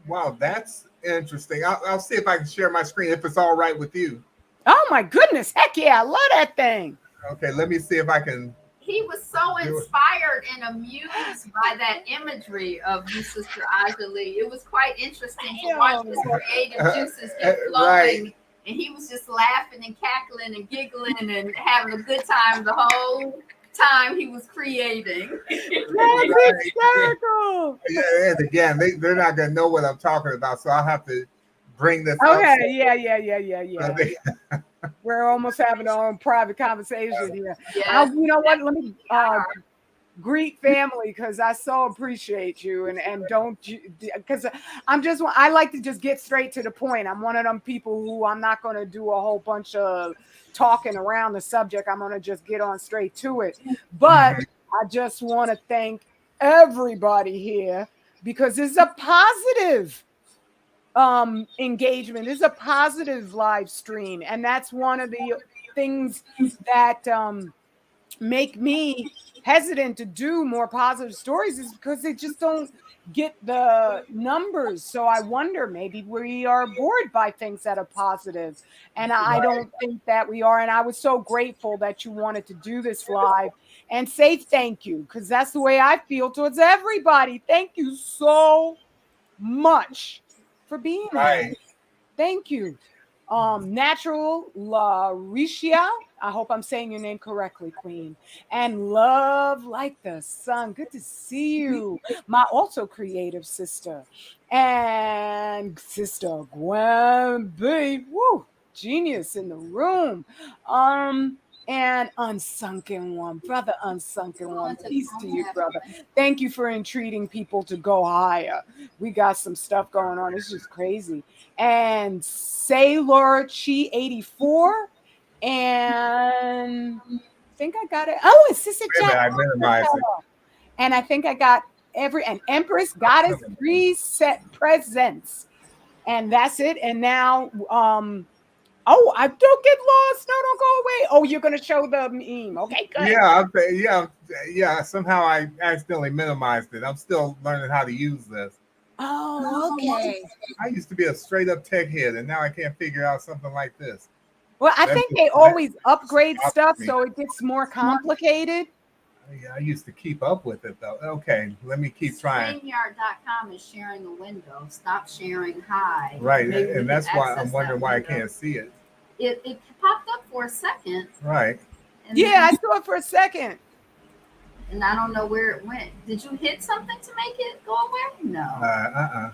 [SPEAKER 1] Wow, that's interesting. I'll see if I can share my screen if it's all right with you.
[SPEAKER 3] Oh my goodness, heck yeah, I love that thing.
[SPEAKER 1] Okay, let me see if I can.
[SPEAKER 2] He was so inspired and amused by that imagery of you, Sister AJALI. It was quite interesting to watch his creative juices get flowing. Right. And he was just laughing and cackling and giggling and having a good time the whole time he was creating.
[SPEAKER 3] That's hysterical.
[SPEAKER 1] Yeah, and again, they're not gonna know what I'm talking about, so I'll have to bring this up.
[SPEAKER 3] Okay, yeah. We're almost having our own private conversation here. Yes. You know what? Let me greet family because I so appreciate you and don't because I like to just get straight to the point. I'm one of them people who I'm not going to do a whole bunch of talking around the subject. I'm going to just get on straight to it. But I just want to thank everybody here because it's a positive engagement. It's a positive live stream, and that's one of the things that make me hesitant to do more positive stories is because they just don't get the numbers. So I wonder, maybe we are bored by things that are positive, and I don't think that we are. And I was so grateful that you wanted to do this live and say thank you, because that's the way I feel towards everybody. Thank you so much for being here. Thank you. Natural Lauricia, I hope I'm saying your name correctly, Queen. And Love Like the Sun. Good to see you. My also creative sister. And Sister Gwen B. Woo, genius in the room. And Unsunken One, brother Unsunken One, peace to you, brother. Thank you for entreating people to go higher. We got some stuff going on. It's just crazy. And Sailor Chi 84, and I think I got it. Oh, it's Sister Jack. And I think I got and Empress Goddess Reset Presents, and that's it. And now, oh, I don't get lost. No, don't go away. Oh, you're gonna show the meme. Okay, good.
[SPEAKER 1] Yeah. Somehow I accidentally minimized it. I'm still learning how to use this.
[SPEAKER 3] Oh, okay.
[SPEAKER 1] I used to be a straight up tech head, and now I can't figure out something like this.
[SPEAKER 3] Well, I think they always upgrade stuff, so it gets more complicated.
[SPEAKER 1] Yeah, I used to keep up with it though. Okay, let me keep trying.
[SPEAKER 2] StreamYard.com is sharing the window. Stop sharing high.
[SPEAKER 1] Right, and that's why I'm wondering why I can't see it.
[SPEAKER 2] It popped up for a second.
[SPEAKER 1] Right.
[SPEAKER 3] Yeah, I saw it for a second.
[SPEAKER 2] And I don't know where it went. Did you hit something to make it go away? No.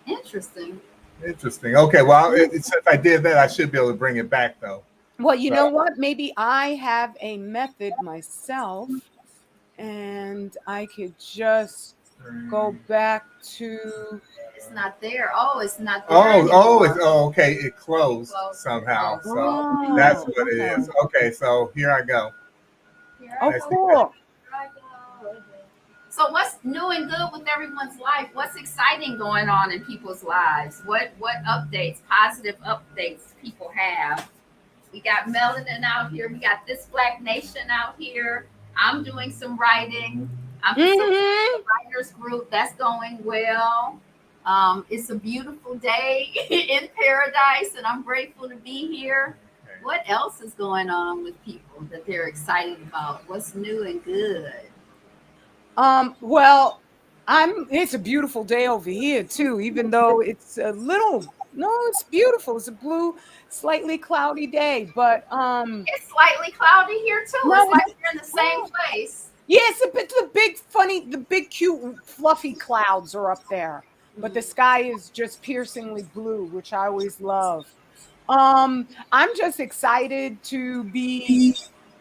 [SPEAKER 2] Interesting.
[SPEAKER 1] Okay, well, since I did that, I should be able to bring it back though.
[SPEAKER 3] Well, you know what? Maybe I have a method myself, and I could just go back to.
[SPEAKER 2] It's not there. Oh, it's not there.
[SPEAKER 1] Okay. It closed somehow. So that's what it is. Okay, so here I go.
[SPEAKER 3] Oh, cool.
[SPEAKER 2] So what's new and good with everyone's life? What's exciting going on in people's lives? What updates, positive updates people have? We got Melanin out here. We got This Black Nation out here. I'm doing some writing. I'm in a writers group. That's going well. It's a beautiful day in paradise, and I'm grateful to be here. What else is going on with people that they're excited about? What's new and good?
[SPEAKER 3] Well, it's a beautiful day over here too, even though it's a little, no, it's beautiful. It's a blue, slightly cloudy day, but
[SPEAKER 2] It's slightly cloudy here too.
[SPEAKER 3] no,
[SPEAKER 2] It's like you're in the same place.
[SPEAKER 3] yes, but the big funny, the big cute fluffy clouds are up there, but the sky is just piercingly blue, which I always love. I'm just excited to be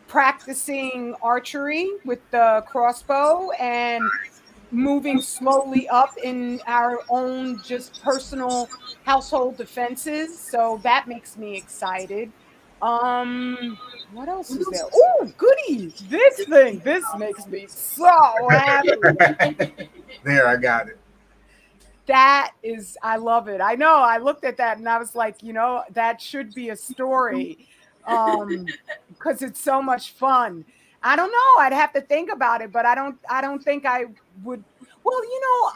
[SPEAKER 3] practicing archery with the crossbow and moving slowly up in our own just personal household defenses. So that makes me excited. What else is there? Oh, goody. This makes me so happy.
[SPEAKER 1] There, I got it.
[SPEAKER 3] That is, I love it. I know. I looked at that and I was like, that should be a story. Because it's so much fun. I don't know. I'd have to think about it, but I don't think I would. Well,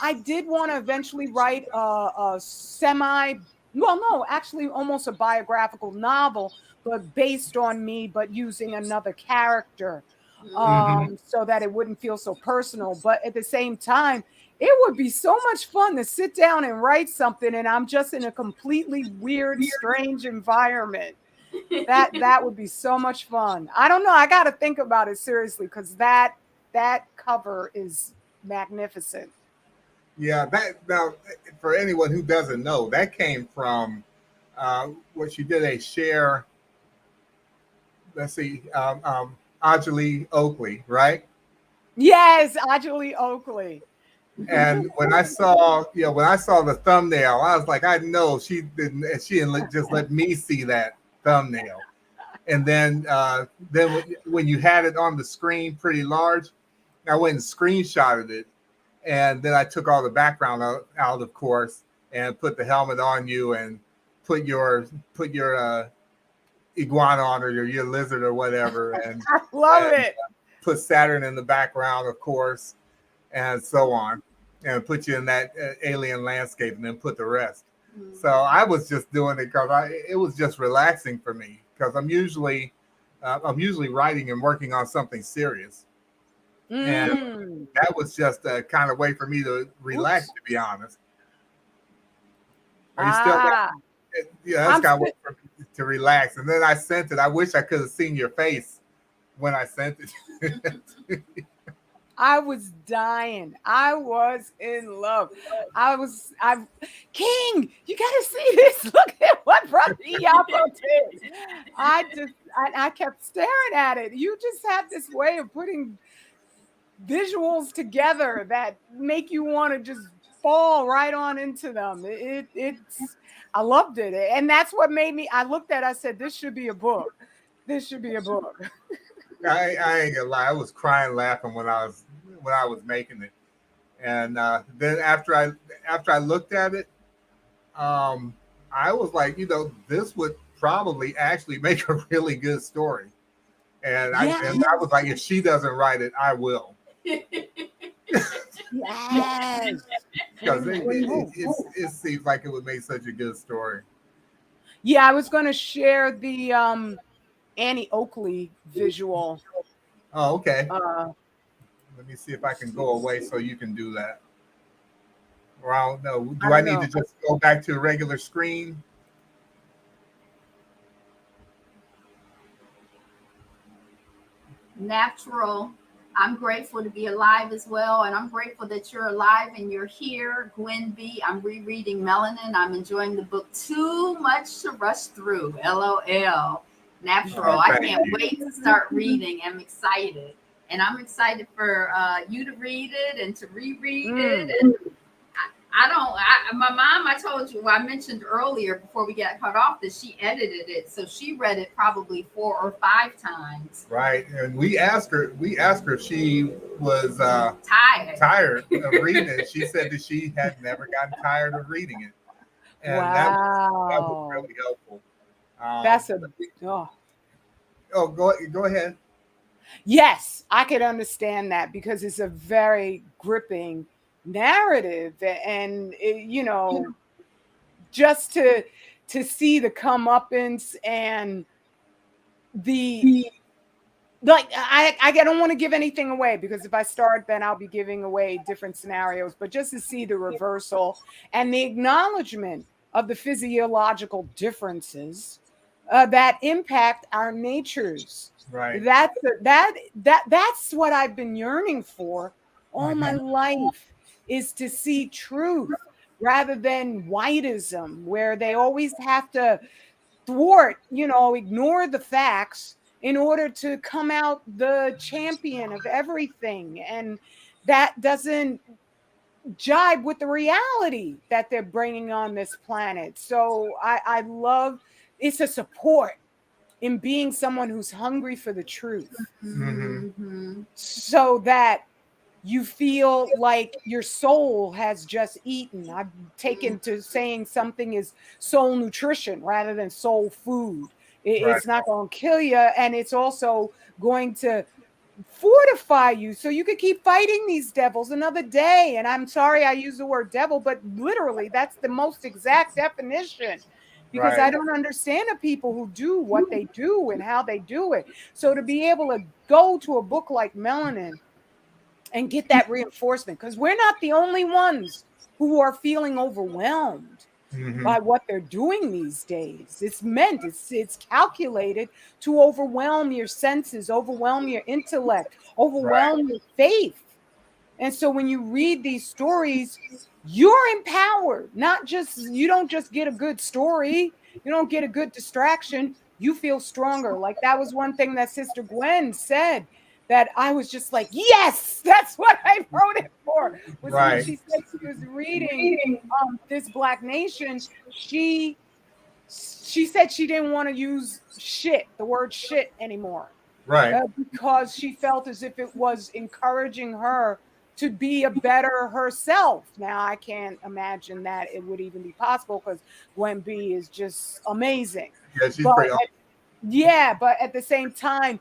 [SPEAKER 3] I did want to eventually write a semi, well, no, actually almost a biographical novel, but based on me, but using another character. So that it wouldn't feel so personal. But at the same time, it would be so much fun to sit down and write something and I'm just in a completely weird, strange environment. That would be so much fun. I don't know. I got to think about it seriously because that cover is magnificent.
[SPEAKER 1] Yeah, that now for anyone who doesn't know, that came from what she did a share. Let's see, AJALI Oakley, right?
[SPEAKER 3] Yes, Ajali Oakley.
[SPEAKER 1] And when I saw the thumbnail, I was like, I know she didn't just let me see that thumbnail. And then when you had it on the screen pretty large, I went and screenshotted it, and then I took all the background out of course, and put the helmet on you, and put your iguana on, or your lizard or whatever,
[SPEAKER 3] I love
[SPEAKER 1] and
[SPEAKER 3] it.
[SPEAKER 1] put Saturn in the background, of course, and so on, and put you in that alien landscape, and then put the rest. So I was just doing it because it was just relaxing for me because I'm usually writing and working on something serious, and
[SPEAKER 3] Mm.
[SPEAKER 1] that was just a kind of way for me to relax.
[SPEAKER 3] Oops.
[SPEAKER 1] To be honest, are you still there?
[SPEAKER 3] Ah,
[SPEAKER 1] Yeah, that's
[SPEAKER 3] I'm
[SPEAKER 1] kind of
[SPEAKER 3] sti-
[SPEAKER 1] way for me to relax. And then I sent it. I wish I could have seen your face when I sent it.
[SPEAKER 3] I was dying. I was in love. I King, you gotta see this. Look at what Brother Iyapo did. I kept staring at it. You just have this way of putting visuals together that make you want to just fall right on into them. It's I loved it. And that's what made me I looked at it, I said, this should be a book. This should be a book.
[SPEAKER 1] I ain't gonna lie. I was crying laughing when I was making it. And then after I looked at it, um, I was like, this would probably actually make a really good story. And I
[SPEAKER 3] Yeah.
[SPEAKER 1] and I was like, if she doesn't write it, I will,
[SPEAKER 3] Yes.
[SPEAKER 1] because
[SPEAKER 3] Oh.
[SPEAKER 1] it seems like it would make such a good story.
[SPEAKER 3] Yeah, I was going to share the Annie Oakley visual.
[SPEAKER 1] Oh, okay.
[SPEAKER 3] Uh,
[SPEAKER 1] Let me see if I can go away so you can do that. Or I don't know.
[SPEAKER 3] I
[SPEAKER 1] Do I
[SPEAKER 3] don't
[SPEAKER 1] need
[SPEAKER 3] know.
[SPEAKER 1] to just go back to a regular screen?
[SPEAKER 2] Natural. I'm grateful to be alive as well. And I'm grateful that you're alive and you're here. Gwen B. I'm rereading Melanin. I'm enjoying the book too much to rush through. LOL. Natural.
[SPEAKER 1] Oh,
[SPEAKER 2] I
[SPEAKER 1] thank
[SPEAKER 2] can't
[SPEAKER 1] you.
[SPEAKER 2] wait to start reading. I'm excited. And I'm excited for you to read it and to reread it. And my mom, I told you, I mentioned earlier before we got cut off that she edited it. So she read it probably 4 or 5 times.
[SPEAKER 1] Right. And we asked her if she was
[SPEAKER 2] Tired.
[SPEAKER 1] of reading it. She said that she had never gotten tired of reading it. And that was
[SPEAKER 3] wow.
[SPEAKER 1] really helpful.
[SPEAKER 3] That's a oh.
[SPEAKER 1] Oh, go ahead.
[SPEAKER 3] Yes, I could understand that because it's a very gripping narrative and just to see the comeuppance and the like I don't want to give anything away, because if I start, then I'll be giving away different scenarios, but just to see the reversal and the acknowledgement of the physiological differences that impact our natures.
[SPEAKER 1] Right.
[SPEAKER 3] That's what I've been yearning for all my life, is to see truth rather than whiteism, where they always have to thwart, ignore the facts in order to come out the champion of everything. And that doesn't jibe with the reality that they're bringing on this planet. So I love, it's a support in being someone who's hungry for the truth, so that you feel like your soul has just eaten. I've taken to saying something is soul nutrition rather than soul food. It's not going to kill you, and it's also going to fortify you so you could keep fighting these devils another day. And I'm sorry I use the word devil, but literally that's the most exact definition, because I don't understand the people who do what they do and how they do it. So to be able to go to a book like Melanin and get that reinforcement, because we're not the only ones who are feeling overwhelmed by what they're doing these days. It's calculated to overwhelm your senses, overwhelm your intellect, overwhelm your faith. And so when you read these stories, you're empowered. You don't just get a good story, you don't get a good distraction, you feel stronger. Like that was one thing that Sister Gwen said, that I was just like, yes, that's what I wrote it for. Was when she said she was reading This Black Nation, she said she didn't want to use the word shit anymore. Because she felt as if it was encouraging her to be a better herself. Now, I can't imagine that it would even be possible, because Gwen B is just amazing.
[SPEAKER 1] Yeah, she's pretty awesome.
[SPEAKER 3] But at the same time,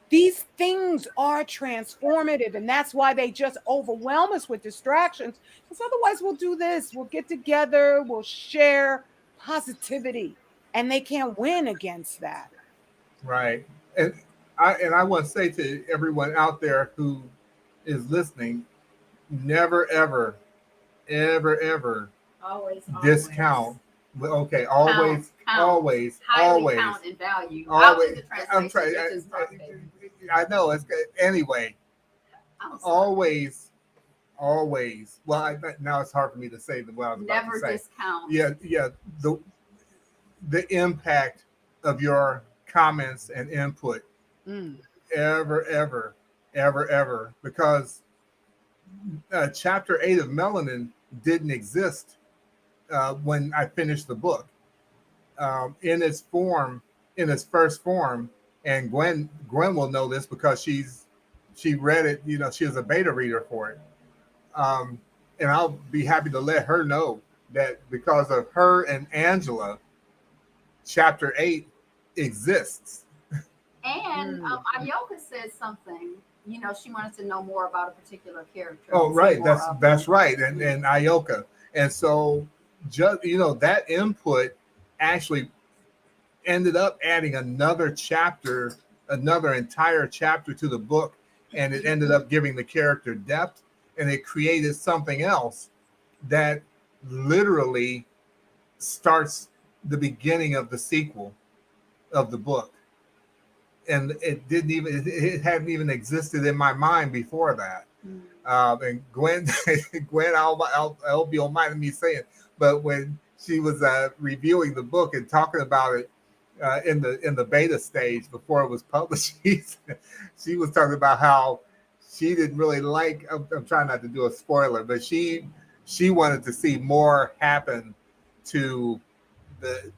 [SPEAKER 3] these things are transformative, and that's why they just overwhelm us with distractions, because otherwise we'll do this, we'll get together, we'll share positivity, and they can't win against that.
[SPEAKER 1] Right. And I want to say to everyone out there who is listening, never, ever, ever, ever
[SPEAKER 2] always
[SPEAKER 1] discount. Okay, always, always,
[SPEAKER 2] highly count and value.
[SPEAKER 1] Always. I'm trying. I know it's good. Anyway. Always. Well, now it's hard for me to say what I was about to say.
[SPEAKER 2] Never discount.
[SPEAKER 1] Yeah. The impact of your comments and input, ever, because chapter 8 of Melanin didn't exist when I finished the book in its first form. And Gwen will know this because she read it. She was a beta reader for it, and I'll be happy to let her know that because of her and Angela, chapter 8 exists.
[SPEAKER 2] And Ayoka said something. She wanted to know more about a particular character.
[SPEAKER 1] Oh, right. That's right. And Ayoka. And so just that input actually ended up adding another entire chapter to the book, and it ended up giving the character depth, and it created something else that literally starts the beginning of the sequel of the book. And it hadn't even existed in my mind before that. And Gwen, I'll be reminding me saying, but when she was reviewing the book and talking about it in the beta stage before it was published, she was talking about how she didn't really like. I'm trying not to do a spoiler, but she wanted to see more happen to the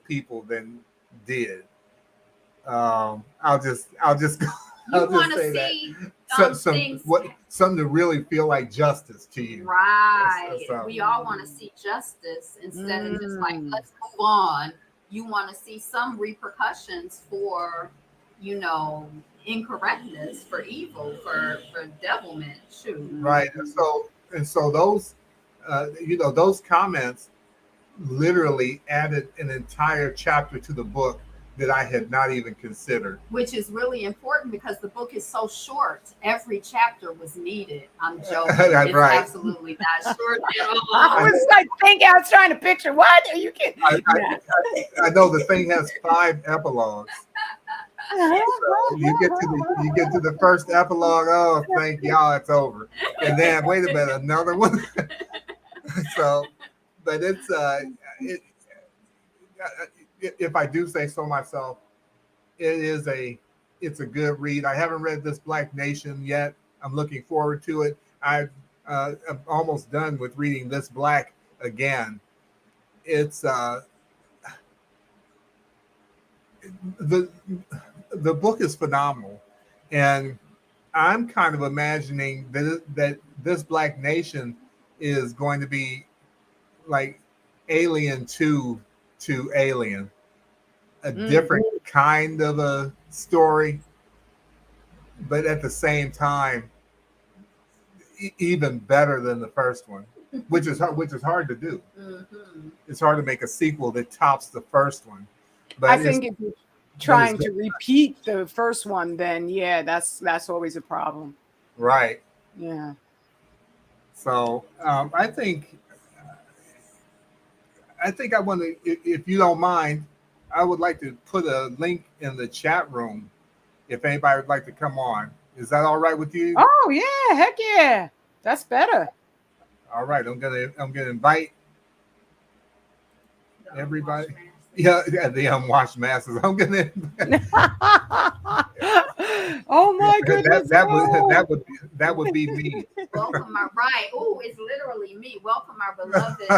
[SPEAKER 1] people than did. I'll just say something to really feel like justice to you.
[SPEAKER 2] Right. We all want to see justice instead of just like, let's move on. You want to see some repercussions for, incorrectness, for evil, for devilment. Shoot.
[SPEAKER 1] Right. And so those, those comments literally added an entire chapter to the book that I had not even considered.
[SPEAKER 2] Which is really important because the book is so short. Every chapter was needed. I'm joking.
[SPEAKER 1] That's
[SPEAKER 2] It's
[SPEAKER 1] right.
[SPEAKER 2] absolutely not short at all.
[SPEAKER 3] I was like thinking, I was trying to picture what are you kidding?
[SPEAKER 1] I know the thing has 5 epilogues. So you get to the first epilogue. Oh, thank y'all, it's over. And then wait a minute, another one. So, but it's it, if I do say so myself, it's a good read. I haven't read This Black Nation yet. I'm looking forward to it. I'm almost done with reading This Black again. It's the the book is phenomenal, and I'm kind of imagining that This Black Nation is going to be like Alien 2 to Alien, a different kind of a story, but at the same time, even better than the first one, which is hard to do.
[SPEAKER 2] Mm-hmm.
[SPEAKER 1] It's hard to make a sequel that tops the first one. But
[SPEAKER 3] I think if you're trying to repeat the first one, then yeah, that's always a problem.
[SPEAKER 1] Right.
[SPEAKER 3] Yeah.
[SPEAKER 1] So I think I want to, if you don't mind, I would like to put a link in the chat room if anybody would like to come on. Is that all right with you?
[SPEAKER 3] Oh yeah, heck yeah, that's better.
[SPEAKER 1] All right, I'm gonna invite everybody. Yeah, the unwashed masses. I'm gonna.
[SPEAKER 3] Oh my goodness!
[SPEAKER 1] That would be me.
[SPEAKER 2] Welcome our right. Oh, it's literally me. Welcome our beloved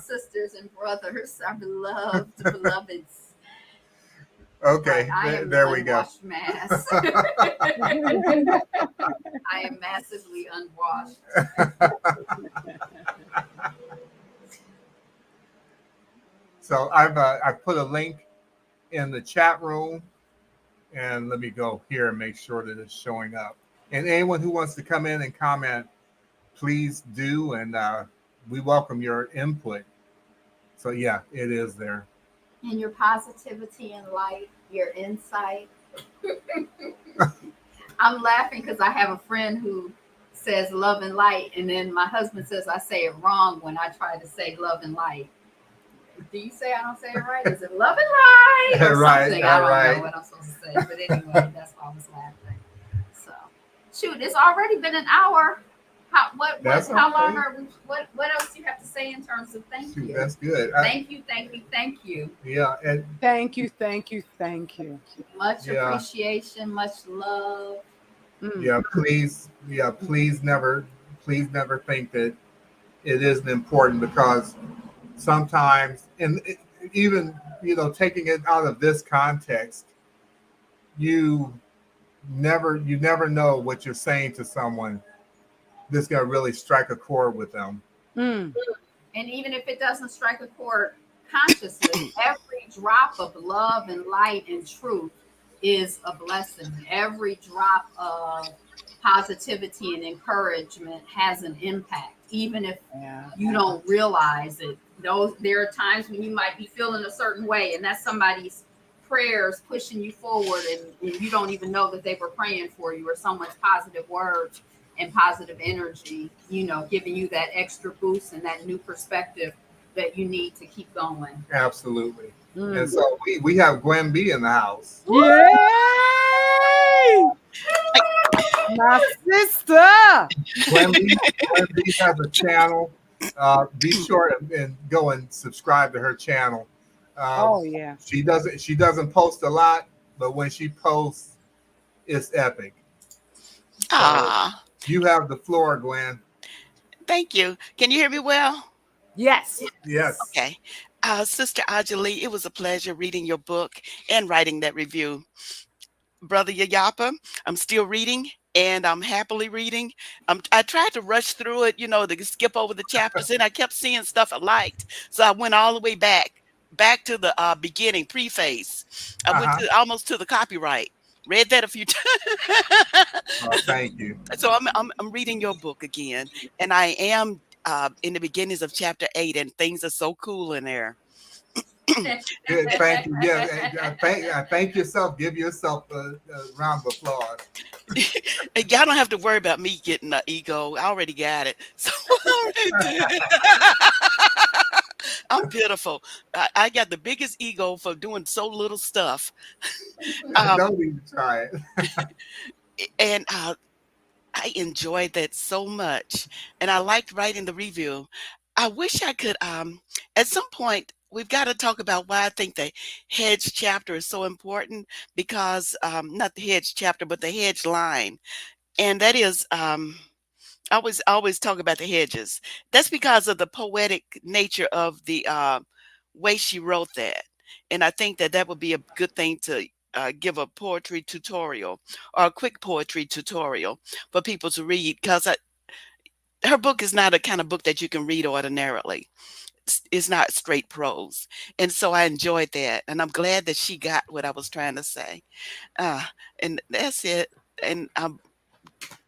[SPEAKER 2] sisters and brothers, our beloveds.
[SPEAKER 1] Okay, there we go.
[SPEAKER 2] Mass. I am massively unwashed.
[SPEAKER 1] So I've put a link in the chat room, and let me go here and make sure that it's showing up. And anyone who wants to come in and comment, please do, and we welcome your input. So yeah, it is there.
[SPEAKER 2] And your positivity and light, your insight. I'm laughing because I have a friend who says love and light, and then my husband says I say it wrong when I try to say love and light. Do you say I don't say it right? Is it love and light or
[SPEAKER 1] right,
[SPEAKER 2] something? I don't know what I'm supposed to say. But anyway, that's why I was laughing. So, shoot, it's already been an hour. How long are we? What else do you have to say in terms of thank you?
[SPEAKER 1] That's good.
[SPEAKER 2] Thank you.
[SPEAKER 1] Yeah, and
[SPEAKER 3] thank you.
[SPEAKER 2] Much appreciation, much love.
[SPEAKER 1] Yeah, please never think that it isn't important, because sometimes, and even taking it out of this context, you never know what you're saying to someone that's going to really strike a chord with them.
[SPEAKER 2] And even if it doesn't strike a chord consciously, every drop of love and light and truth is a blessing. Every drop of positivity and encouragement has an impact, even if you don't realize it. There are times when you might be feeling a certain way, and that's somebody's prayers pushing you forward, and you don't even know that they were praying for you, or someone's positive words and positive energy, giving you that extra boost and that new perspective that you need to keep going.
[SPEAKER 1] Absolutely. And so we have Gwen B in the house.
[SPEAKER 3] Yay! My sister.
[SPEAKER 1] Gwen B has a channel. Be sure and go and subscribe to her channel.
[SPEAKER 3] Oh yeah.
[SPEAKER 1] She doesn't post a lot, but when she posts, it's epic.
[SPEAKER 4] Ah.
[SPEAKER 1] You have the floor, Gwen.
[SPEAKER 4] Thank you. Can you hear me well?
[SPEAKER 3] Yes.
[SPEAKER 1] Yes.
[SPEAKER 4] Okay. Sister AJALI, it was a pleasure reading your book and writing that review. Brother Iyapo, I'm still reading, and I'm happily reading. I tried to rush through it, to skip over the chapters, and I kept seeing stuff I liked. So I went all the way back to the beginning, preface. I went almost to the copyright. Read that a few times.
[SPEAKER 1] Thank you.
[SPEAKER 4] So I'm reading your book again, and I am in the beginnings of chapter 8, and things are so cool in there.
[SPEAKER 1] Good, thank you. Yeah, thank yourself. Give yourself a round of applause.
[SPEAKER 4] And y'all don't have to worry about me getting an ego. I already got it. So I'm pitiful. I got the biggest ego for doing so little stuff. Um,
[SPEAKER 1] Don't even try it.
[SPEAKER 4] and I enjoyed that so much, and I liked writing the review. I wish I could. At some point, we've got to talk about why I think the hedge chapter is so important because not the hedge chapter, but the hedge line, and that is I always talk about the hedges. That's because of the poetic nature of the way she wrote that, and I think that that would be a good thing to give a poetry tutorial or a quick poetry tutorial for people to read because her book is not a kind of book that you can read ordinarily. It's not straight prose, and so I enjoyed that, and I'm glad that she got what I was trying to say. Uh, and that's it. And I'm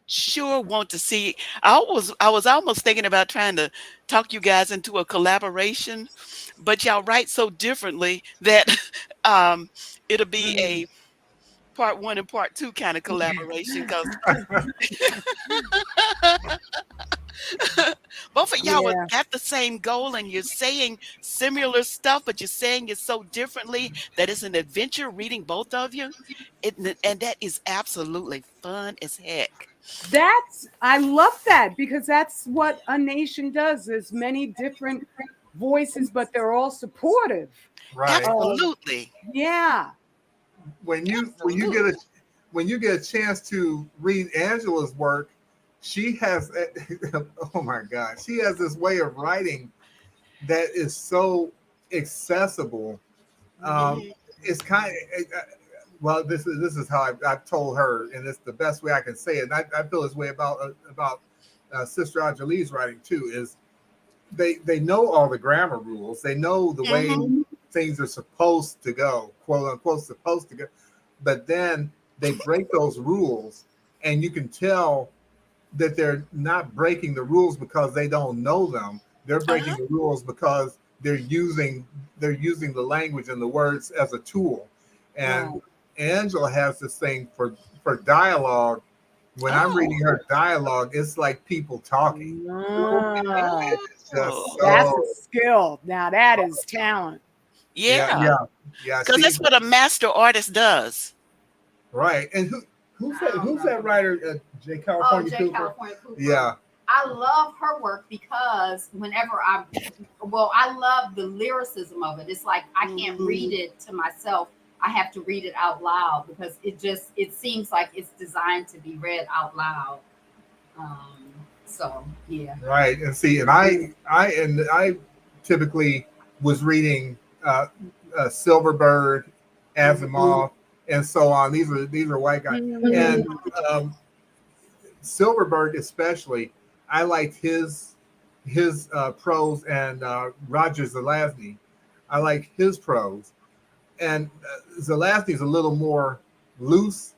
[SPEAKER 4] sure want to see. I was almost thinking about trying to talk you guys into a collaboration, but y'all write so differently that um it'll be a part one and part two kind of collaboration because both of y'all
[SPEAKER 3] Yeah.
[SPEAKER 4] got the same goal and you're saying similar stuff, but you're saying it so differently that it's an adventure reading both of you. And that is absolutely fun as heck.
[SPEAKER 3] I love that because that's what a nation does. There's many different voices, but they're all supportive.
[SPEAKER 1] Right.
[SPEAKER 4] Absolutely.
[SPEAKER 3] Yeah.
[SPEAKER 1] When you
[SPEAKER 4] Absolutely.
[SPEAKER 1] when you get a chance to read Angela's work, she has oh my God, she has this way of writing that is so accessible. Um,
[SPEAKER 4] Mhm.
[SPEAKER 1] it's kind of well, this is how I've told her, and it's the best way I can say it. And I feel this way about Sister Ajali's writing too. Is they know all the grammar rules. They know the way
[SPEAKER 4] Mhm.
[SPEAKER 1] things are supposed to go, quote unquote, supposed to go. But then they break those rules, and you can tell that they're not breaking the rules because they don't know them. They're breaking
[SPEAKER 4] Uh-huh.
[SPEAKER 1] the rules because they're using the language and the words as a tool. And
[SPEAKER 3] Right.
[SPEAKER 1] Angela has this thing for dialogue. When I'm
[SPEAKER 4] Oh.
[SPEAKER 1] reading her dialogue, it's like people talking.
[SPEAKER 3] Ah,
[SPEAKER 1] It's just
[SPEAKER 4] Oh.
[SPEAKER 3] that's a
[SPEAKER 1] so
[SPEAKER 3] skill. Now that is talent.
[SPEAKER 1] yeah,
[SPEAKER 4] Yeah.
[SPEAKER 1] yeah, yeah.
[SPEAKER 4] Because
[SPEAKER 1] See,
[SPEAKER 4] that's what a master artist does.
[SPEAKER 1] right. And
[SPEAKER 2] I don't
[SPEAKER 1] who's
[SPEAKER 2] know.
[SPEAKER 1] that writer? J.
[SPEAKER 2] Oh,
[SPEAKER 1] California
[SPEAKER 2] J.
[SPEAKER 1] Cooper.
[SPEAKER 2] California Cooper.
[SPEAKER 1] Yeah,
[SPEAKER 2] I love her work because I love the lyricism of it. It's like I can't read it to myself. I have to read it out loud because it seems like it's designed to be read out loud. So yeah.
[SPEAKER 1] right. And see, and I typically was reading Silverbird, Asimov, and so on. These are white guys, and
[SPEAKER 3] Mm.
[SPEAKER 1] um, Silverberg especially. I liked his prose and Roger Zelazny. I like his prose, and Zelazny's a little more loose,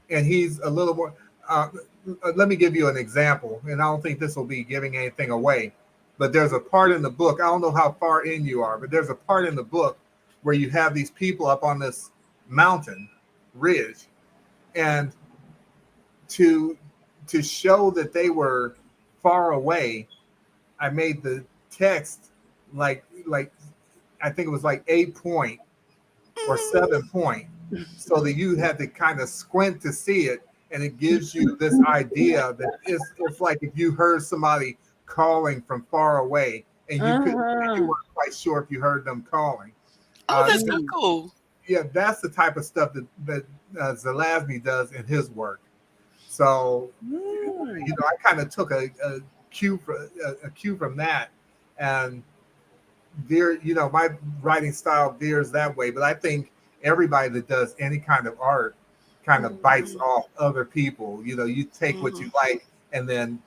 [SPEAKER 1] and he's a little more. Uh, Let me give you an example, and I don't think this will be giving anything away, but there's a part in the book. I don't know how far in you are, but there's a part in the book where you have these people up on this mountain ridge, and to to show that they were far away, I made the text like I think it was like 8 point or
[SPEAKER 4] Mhm.
[SPEAKER 1] 7 point, so that you had to kind of squint to see it, and it gives you this idea that it's like if you heard somebody calling from far away, and you
[SPEAKER 3] Uh-huh.
[SPEAKER 1] weren't quite sure if you heard them calling.
[SPEAKER 4] Oh,
[SPEAKER 1] Uh,
[SPEAKER 4] that's so cool.
[SPEAKER 1] yeah, that's the type of stuff that Zelazny does in his work. So
[SPEAKER 3] Mm.
[SPEAKER 1] I kind of took a cue from that, and my writing style veers that way. But I think everybody that does any kind of art kind of bites
[SPEAKER 2] Mhm.
[SPEAKER 1] off other people. You take what you
[SPEAKER 4] Mhm.
[SPEAKER 1] like and then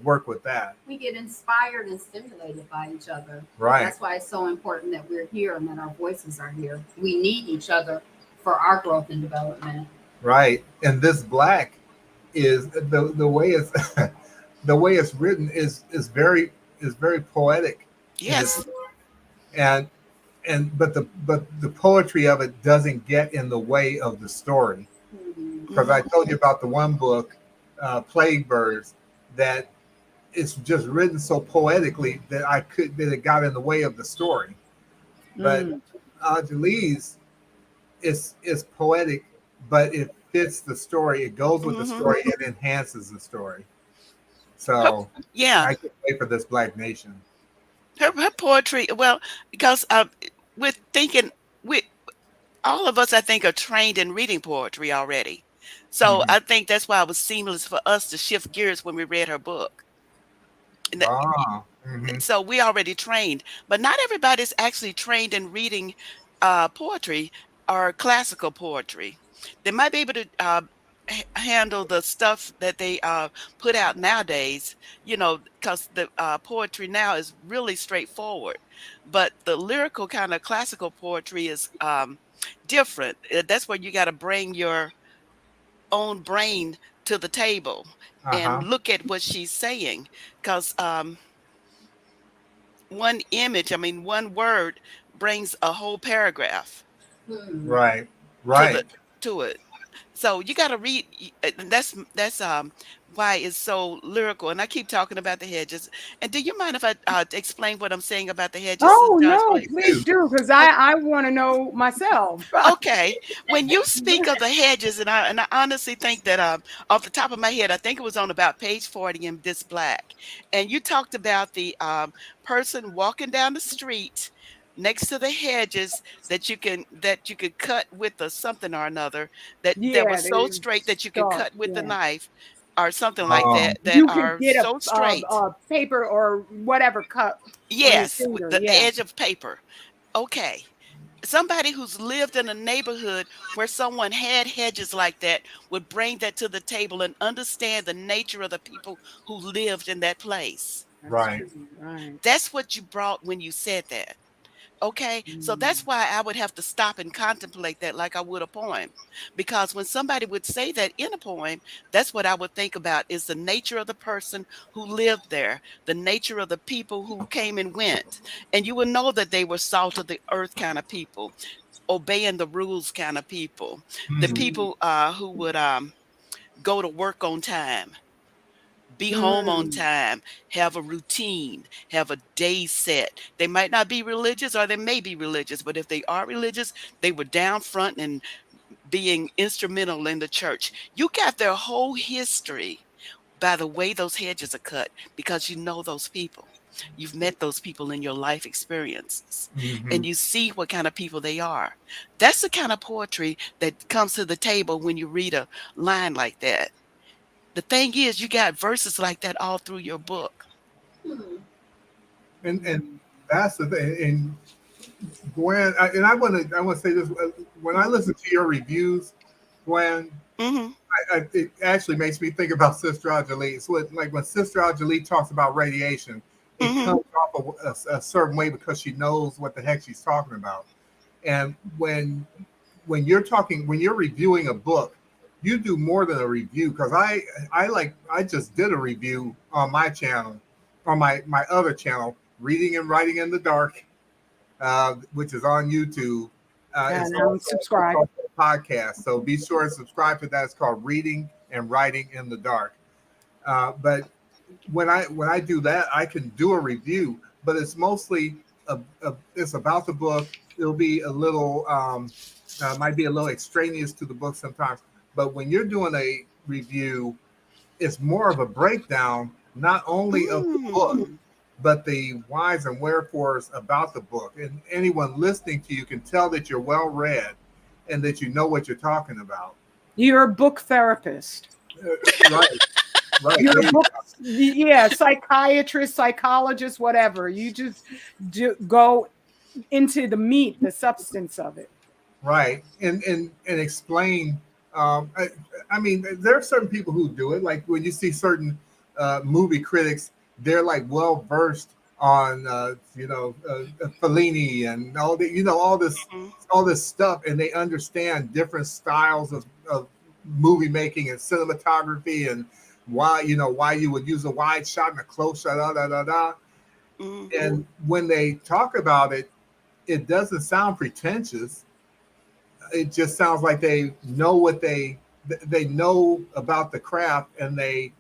[SPEAKER 1] work with that.
[SPEAKER 2] We get inspired and stimulated by each other.
[SPEAKER 1] Right,
[SPEAKER 2] That's why it's so important that we're here and that our voices are here. We need each other for our growth and development.
[SPEAKER 1] right. And this black is the way it's the way it's written is very poetic in its
[SPEAKER 4] Yes.
[SPEAKER 1] and but the poetry of it doesn't get in the way of the story. Because I told you about the one book, Plague Birds, that it's just written so poetically that it got in the way of the story. But Ajali's is poetic, but it fits the story. It goes with the story. It enhances the story. So
[SPEAKER 4] Yeah,
[SPEAKER 1] I can't wait for this Black Nation.
[SPEAKER 4] her poetry. Well, because we're thinking we all of us, I think, are trained in reading poetry already. So
[SPEAKER 1] Mhm.
[SPEAKER 4] I think that's why it was seamless for us to shift gears when we read her book. And
[SPEAKER 1] Ah, hmm,
[SPEAKER 4] so we already trained, but not everybody's actually trained in reading poetry or classical poetry. They might be able to handle the stuff that they put out nowadays, because the poetry now is really straightforward. But the lyrical kind of classical poetry is different. That's where you got to bring your own brain to the table and
[SPEAKER 1] uh-huh,
[SPEAKER 4] look at what she's saying, because one image, I mean, one word brings a whole paragraph
[SPEAKER 1] right,
[SPEAKER 4] to the
[SPEAKER 1] right.
[SPEAKER 4] to it. So you got to read. And that's why it's so lyrical. And I keep talking about the hedges. And do you mind if I explain what I'm saying about the hedges,
[SPEAKER 3] Oh
[SPEAKER 4] Sister
[SPEAKER 3] no,
[SPEAKER 4] Angela?
[SPEAKER 1] Please
[SPEAKER 3] please
[SPEAKER 1] do.
[SPEAKER 3] do, because I want to know myself.
[SPEAKER 4] Okay, when you speak of the hedges, and I honestly think that off the top of my head, I think it was on about page 40 in this black, and you talked about the person walking down the street next to the hedges that you could cut with a something or another that
[SPEAKER 3] Yeah,
[SPEAKER 4] was so
[SPEAKER 3] they
[SPEAKER 4] straight that you could
[SPEAKER 3] start.
[SPEAKER 4] cut with the
[SPEAKER 3] Yeah,
[SPEAKER 4] knife or something like that that
[SPEAKER 3] you could
[SPEAKER 4] are
[SPEAKER 3] get
[SPEAKER 4] so straight.
[SPEAKER 3] a paper or whatever cut on your
[SPEAKER 4] Yes, with
[SPEAKER 3] finger.
[SPEAKER 4] the
[SPEAKER 3] Yeah,
[SPEAKER 4] edge of paper. Okay, somebody who's lived in a neighborhood where someone had hedges like that would bring that to the table and understand the nature of the people who lived in that place.
[SPEAKER 3] that's
[SPEAKER 1] Right.
[SPEAKER 3] true. Right.
[SPEAKER 4] That's what you brought when you said that. Okay, so
[SPEAKER 3] Mm.
[SPEAKER 4] that's why I would have to stop and contemplate that like I would a poem. Because when somebody would say that in a poem, that's what I would think about is the nature of the person who lived there, the nature of the people who came and went. And you would know that they were salt of the earth kind of people, obeying the rules kind of people, the
[SPEAKER 1] Mhm.
[SPEAKER 4] people who would go to work on time, be home on
[SPEAKER 3] Mm.
[SPEAKER 4] time, have a routine, have a day set. They might not be religious or they may be religious, but if they are religious, they were down front and being instrumental in the church. You got their whole history by the way those hedges are cut because you know those people. You've met those people in your life experiences
[SPEAKER 1] Mhm.
[SPEAKER 4] and you see what kind of people they are. That's the kind of poetry that comes to the table when you read a line like that. The thing is, you got verses like that all through your book.
[SPEAKER 1] And that's the thing. And Gwen, and I want to say this: when I listen to your reviews, Gwen,
[SPEAKER 4] Hmm.
[SPEAKER 1] it actually makes me think about Sister Ajali. It's like when Sister Ajali talks about radiation, it
[SPEAKER 4] Hmm.
[SPEAKER 1] comes off a certain way because she knows what the heck she's talking about. And when you're talking, when you're reviewing a book, you do more than a review because I just did a review on my channel, on my other channel, Reading and Writing in the Dark, which is on YouTube. It's
[SPEAKER 3] And
[SPEAKER 1] it's
[SPEAKER 3] subscribe.
[SPEAKER 1] also a podcast, so be sure and subscribe to that. It's called Reading and Writing in the Dark. But when I do that, I can do a review, but it's mostly it's about the book. It'll be a little might be a little extraneous to the book sometimes. But when you're doing a review, it's more of a breakdown, not only of the book,
[SPEAKER 4] Mm.
[SPEAKER 1] but the whys and wherefores about the book. And anyone listening to you can tell that you're well read and that you know what you're talking about.
[SPEAKER 3] You're a book therapist.
[SPEAKER 1] Right, right.
[SPEAKER 3] You're
[SPEAKER 1] There
[SPEAKER 3] a
[SPEAKER 1] you
[SPEAKER 3] book, yeah, psychiatrist, psychologist, whatever. You just go into the meat, the substance of it.
[SPEAKER 1] Right, and explain. I mean, there are certain people who do it. Like when you see certain movie critics, they're like well versed on Fellini and all the
[SPEAKER 4] Mhm.
[SPEAKER 1] all this stuff, and they understand different styles of movie making and cinematography and why you would use a wide shot and a close shot, da da da da.
[SPEAKER 4] Mhm.
[SPEAKER 1] And when they talk about it, it doesn't sound pretentious. It just sounds like they know what they know about the craft, and they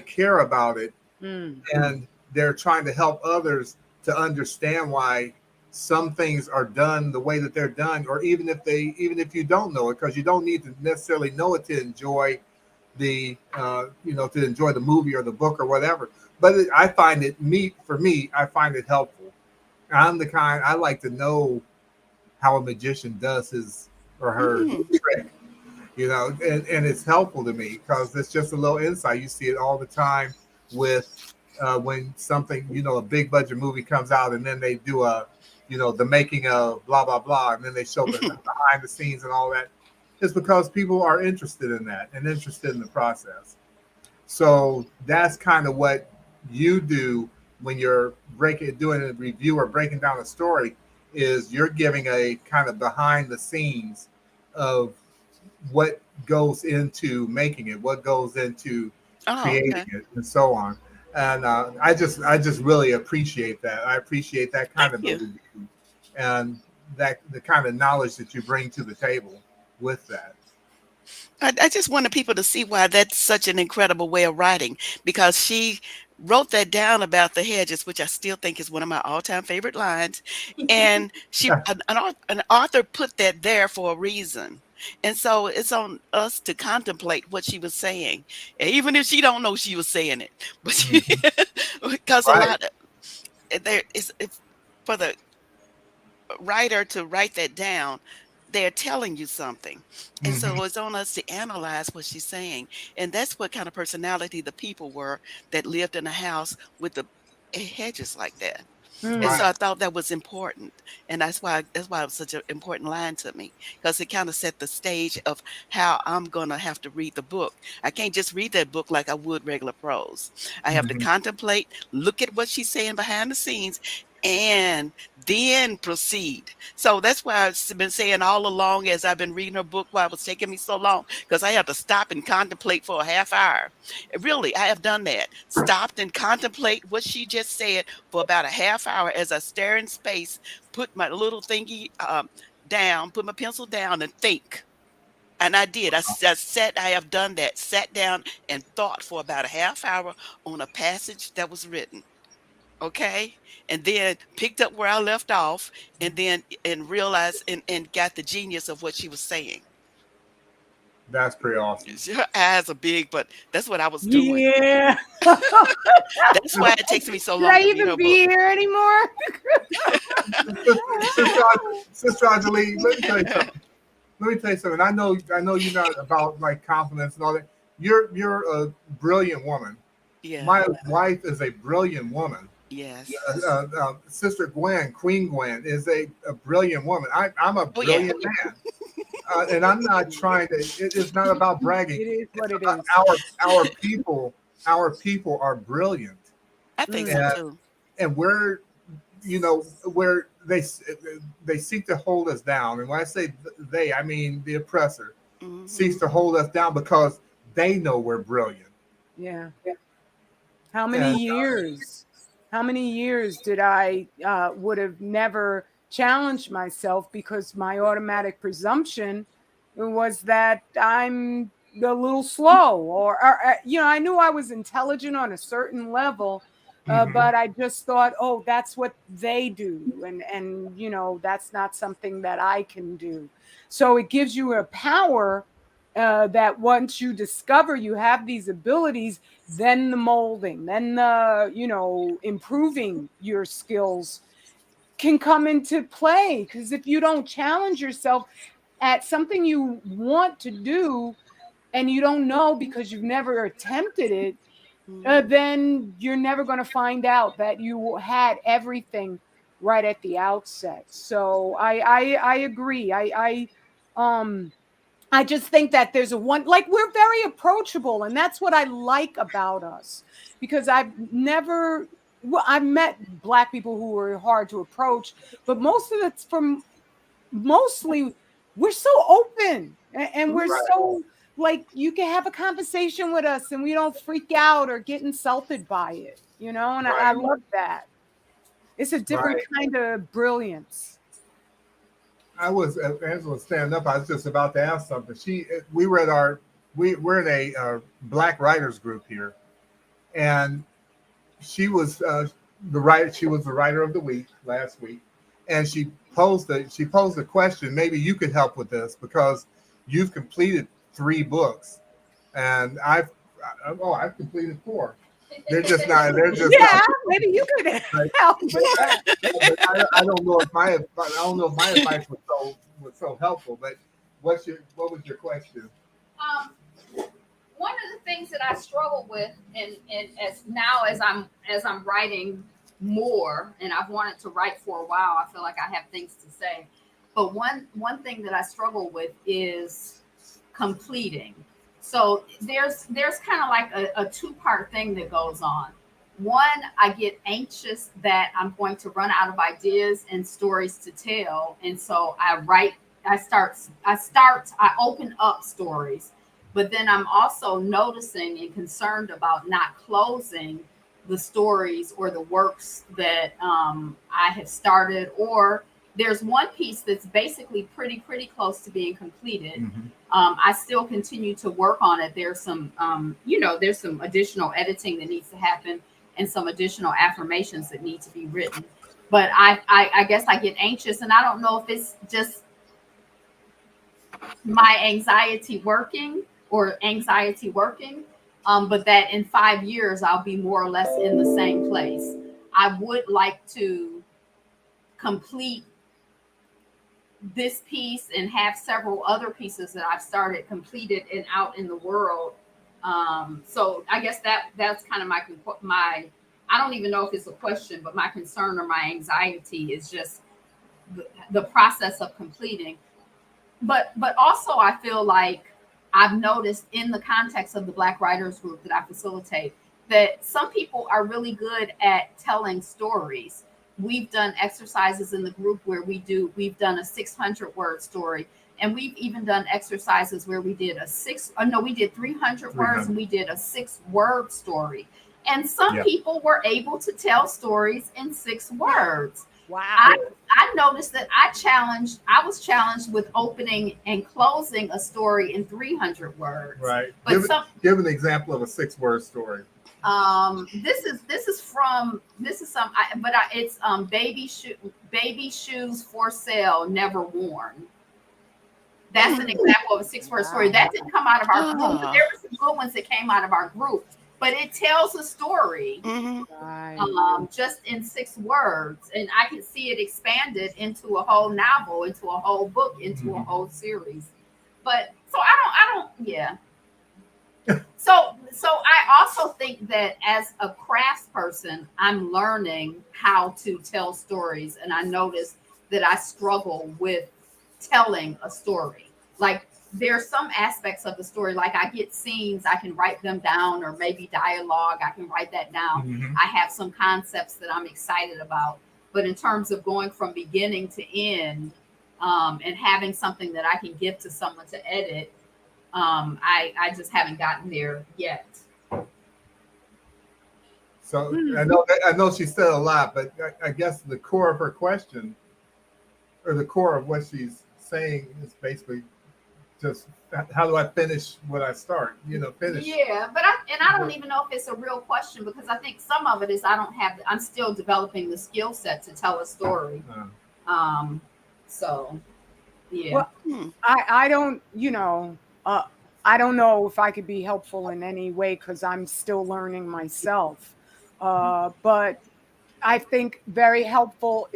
[SPEAKER 1] care about it,
[SPEAKER 3] Mm.
[SPEAKER 1] and they're trying to help others to understand why some things are done the way that they're done, or even if you don't know it, because you don't need to necessarily know it to enjoy to enjoy the movie or the book or whatever. But I find it for me, I find it helpful. I'm the kind, I like to know how a magician does his or her
[SPEAKER 4] Mm.
[SPEAKER 1] trick, and it's helpful to me because it's just a little insight. You see it all the time with when something, a big budget movie comes out, and then they do the making of blah blah blah, and then they show the behind the scenes and all that. It's because people are interested in that and interested in the process. So that's kind of what you do when you're doing a review or breaking down a story, is you're giving a kind of behind the scenes of what goes into making it, what goes into
[SPEAKER 4] Oh,
[SPEAKER 1] creating
[SPEAKER 4] okay.
[SPEAKER 1] it, and so on. And I just really appreciate that. I appreciate that
[SPEAKER 4] Thank
[SPEAKER 1] kind of a
[SPEAKER 4] you.
[SPEAKER 1] review, and that the kind of knowledge that you bring to the table with that.
[SPEAKER 4] I just wanted people to see why that's such an incredible way of writing, because she wrote that down about the hedges, which I still think is one of my all-time favorite lines. And an author put that there for a reason. And so it's on us to contemplate what she was saying, even if she don't know she was saying it. But
[SPEAKER 1] Mhm.
[SPEAKER 4] because a
[SPEAKER 1] Right.
[SPEAKER 4] lot of there is if for the writer to write that down, they're telling you something. And
[SPEAKER 1] Hmm.
[SPEAKER 4] so it's on us to analyze what she's saying. And that's what kind of personality the people were that lived in a house with the hedges like that. And
[SPEAKER 3] Mm.
[SPEAKER 4] so
[SPEAKER 1] Right.
[SPEAKER 4] I thought that was important. And that's why it was such an important line to me, because it kind of set the stage of how I'm gonna have to read the book. I can't just read that book like I would regular prose. I have to
[SPEAKER 1] Hmm.
[SPEAKER 4] contemplate, look at what she's saying behind the scenes, and then proceed. So that's why I've been saying all along as I've been reading her book, why it was taking me so long, because I have to stop and contemplate for a half hour. Really, I have done that. Stopped and contemplate what she just said for about a half hour as I stare in space, put my little thingy down, put my pencil down and think. And I did. I have done that, sat down and thought for about a half hour on a passage that was written. Okay. And then picked up where I left off, and then and realized and got the genius of what she was saying.
[SPEAKER 1] That's pretty awesome.
[SPEAKER 4] Her eyes are big, but that's what I was doing.
[SPEAKER 3] Yeah.
[SPEAKER 4] That's why it takes me so
[SPEAKER 3] Should
[SPEAKER 4] long
[SPEAKER 3] I
[SPEAKER 4] to read
[SPEAKER 3] even
[SPEAKER 4] her
[SPEAKER 3] be
[SPEAKER 4] book.
[SPEAKER 3] here anymore?
[SPEAKER 1] Sister, Sister Anjali, let me tell you something. Let me tell you something. I know you're not about like confidence and all that. You're a brilliant woman.
[SPEAKER 4] Yeah.
[SPEAKER 1] My wife is a brilliant woman.
[SPEAKER 4] Yes.
[SPEAKER 1] Sister Gwen, Queen Gwen, is a brilliant woman. I'm a
[SPEAKER 4] Oh yeah.
[SPEAKER 1] brilliant man, and I'm not trying to. It's not about
[SPEAKER 3] It
[SPEAKER 1] bragging.
[SPEAKER 3] is
[SPEAKER 1] It's
[SPEAKER 3] what it
[SPEAKER 1] about
[SPEAKER 3] is.
[SPEAKER 1] our people. Our people are brilliant,
[SPEAKER 4] I think so
[SPEAKER 3] Mm.
[SPEAKER 1] and
[SPEAKER 4] too.
[SPEAKER 1] we're where they seek to hold us down. And when I say they, I mean the oppressor seeks
[SPEAKER 4] Hmm.
[SPEAKER 1] to hold us down because they know we're brilliant.
[SPEAKER 3] Yeah. How many
[SPEAKER 1] And
[SPEAKER 3] years? How many years did I would have never challenged myself because my automatic presumption was that I'm a little slow, or I knew I was intelligent on a certain level,
[SPEAKER 1] mhm,
[SPEAKER 3] but I just thought, oh, that's what they do, and that's not something that I can do. So it gives you a power that once you discover you have these abilities, then the molding, then the improving your skills can come into play, because if you don't challenge yourself at something you want to do and you don't know because you've never attempted it,
[SPEAKER 4] Hmm.
[SPEAKER 3] then you're never going to find out that you had everything right at the outset. So I agree. I just think that there's a one, like, we're very approachable, and that's what I like about us, because I've met black people who are hard to approach, but most of it's from mostly we're so open, and we're
[SPEAKER 1] right,
[SPEAKER 3] so, like, you can have a conversation with us and we don't freak out or get insulted by it, and I
[SPEAKER 1] right.
[SPEAKER 3] love that. It's a different kind of brilliance.
[SPEAKER 1] I was Angela stand up. I was just about to ask something. We were we're in a Black writers group here, and she was she was the writer of the week last week, and she posed a question. Maybe you could help with this because you've completed 3 books, and I've completed 4. They're just not. They're just
[SPEAKER 3] Yeah,
[SPEAKER 1] not,
[SPEAKER 3] maybe you could
[SPEAKER 1] right?
[SPEAKER 3] help with that.
[SPEAKER 1] But I don't know if my advice was so helpful. But what was your question?
[SPEAKER 2] Um, one of the things that I struggle with, and as I'm writing more, and I've wanted to write for a while, I feel like I have things to say. But one thing that I struggle with is completing. So there's kind of like a 2-part thing that goes on. One, I get anxious that I'm going to run out of ideas and stories to tell, and so I open up stories, but then I'm also noticing and concerned about not closing the stories or the works that I have started, or there's one piece that's basically pretty close to being completed.
[SPEAKER 1] Mm-hmm.
[SPEAKER 2] I still continue to work on it. There's some there's some additional editing that needs to happen and some additional affirmations that need to be written. But I guess I get anxious, and I don't know if it's just my anxiety working, but that in 5 years I'll be more or less in the same place. I would like to complete this piece and have several other pieces that I've started completed and out in the world. So I guess that's kind of my I don't even know if it's a question, but my concern or my anxiety is just the process of completing. But also I feel like I've noticed in the context of the Black Writers Group that I facilitate that some people are really good at telling stories. We've done exercises in the group where we've done a 600-word story, and we've even done exercises where we did we did 300 words, and we did a 6-word story. And some people were able to tell stories in 6 words.
[SPEAKER 3] Wow.
[SPEAKER 2] I noticed that I was challenged with opening and closing a story in 300 words.
[SPEAKER 1] Right.
[SPEAKER 2] But
[SPEAKER 1] give an example of a 6-word story.
[SPEAKER 2] It's baby shoes for sale, never worn. That's an example of a 6-word story. That didn't come out of our group, but there were some good ones that came out of our group. But it tells a story just in 6 words, and I can see it expanded into a whole novel, into a whole book, into a whole series. But so I don't, yeah. So I also think that as a crafts person, I'm learning how to tell stories, and I notice that I struggle with telling a story. Like there's some aspects of the story, like I get scenes, I can write them down, or maybe dialogue, I can write that down.
[SPEAKER 1] Mm-hmm.
[SPEAKER 2] I have some concepts that I'm excited about, but in terms of going from beginning to end, and having something that I can give to someone to edit, I just haven't gotten there yet.
[SPEAKER 1] So I know she said a lot, but I guess the core of her question, or the core of what she's saying, is basically just how do I finish what I start? Finish.
[SPEAKER 2] Yeah, but I don't even know if it's a real question, because I think some of it is I'm still developing the skill set to tell a story. So yeah.
[SPEAKER 3] Well, I don't, I don't know if I could be helpful in any way because I'm still learning myself. But I think very helpful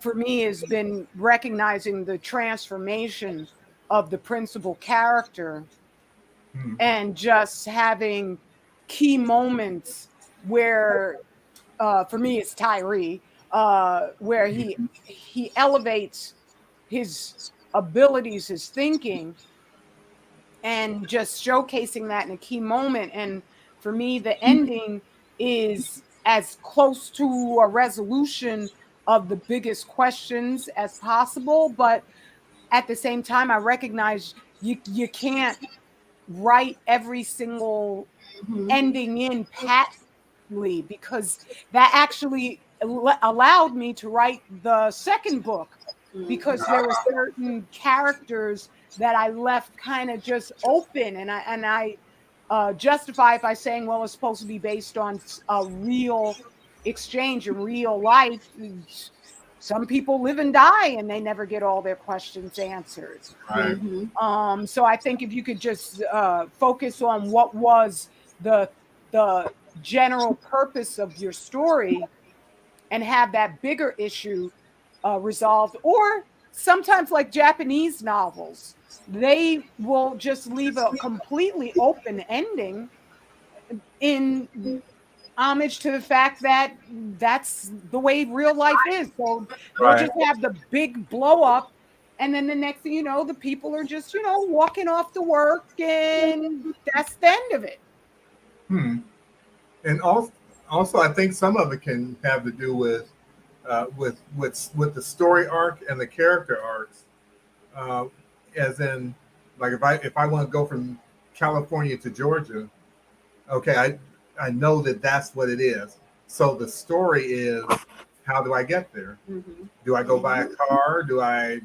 [SPEAKER 3] for me has been recognizing the transformation of the principal character and just having key moments where, for me, it's Tyree, where he elevates his abilities, his thinking, and just showcasing that in a key moment. And for me, the ending is as close to a resolution of the biggest questions as possible. But at the same time, I recognize you can't write every single ending in patently, because that actually allowed me to write the second book, because there were certain characters that I left kind of just open, and I justify it by saying, well, it's supposed to be based on a real exchange in real life. Some people live and die and they never get all their questions answered.
[SPEAKER 1] Right.
[SPEAKER 3] So I think if you could just focus on what was the general purpose of your story and have that bigger issue resolved. Or sometimes, like Japanese novels, they will just leave a completely open ending in homage to the fact that that's the way real life is. So they'll
[SPEAKER 1] Right.
[SPEAKER 3] just have the big blow up, and then the next thing you know, the people are just, walking off to work, and that's the end of it.
[SPEAKER 1] And also, I think some of it can have to do with the story arc and the character arcs. As in, like if I want to go from California to Georgia, okay, I know that that's what it is. So the story is, how do I get there? Do I go buy a car?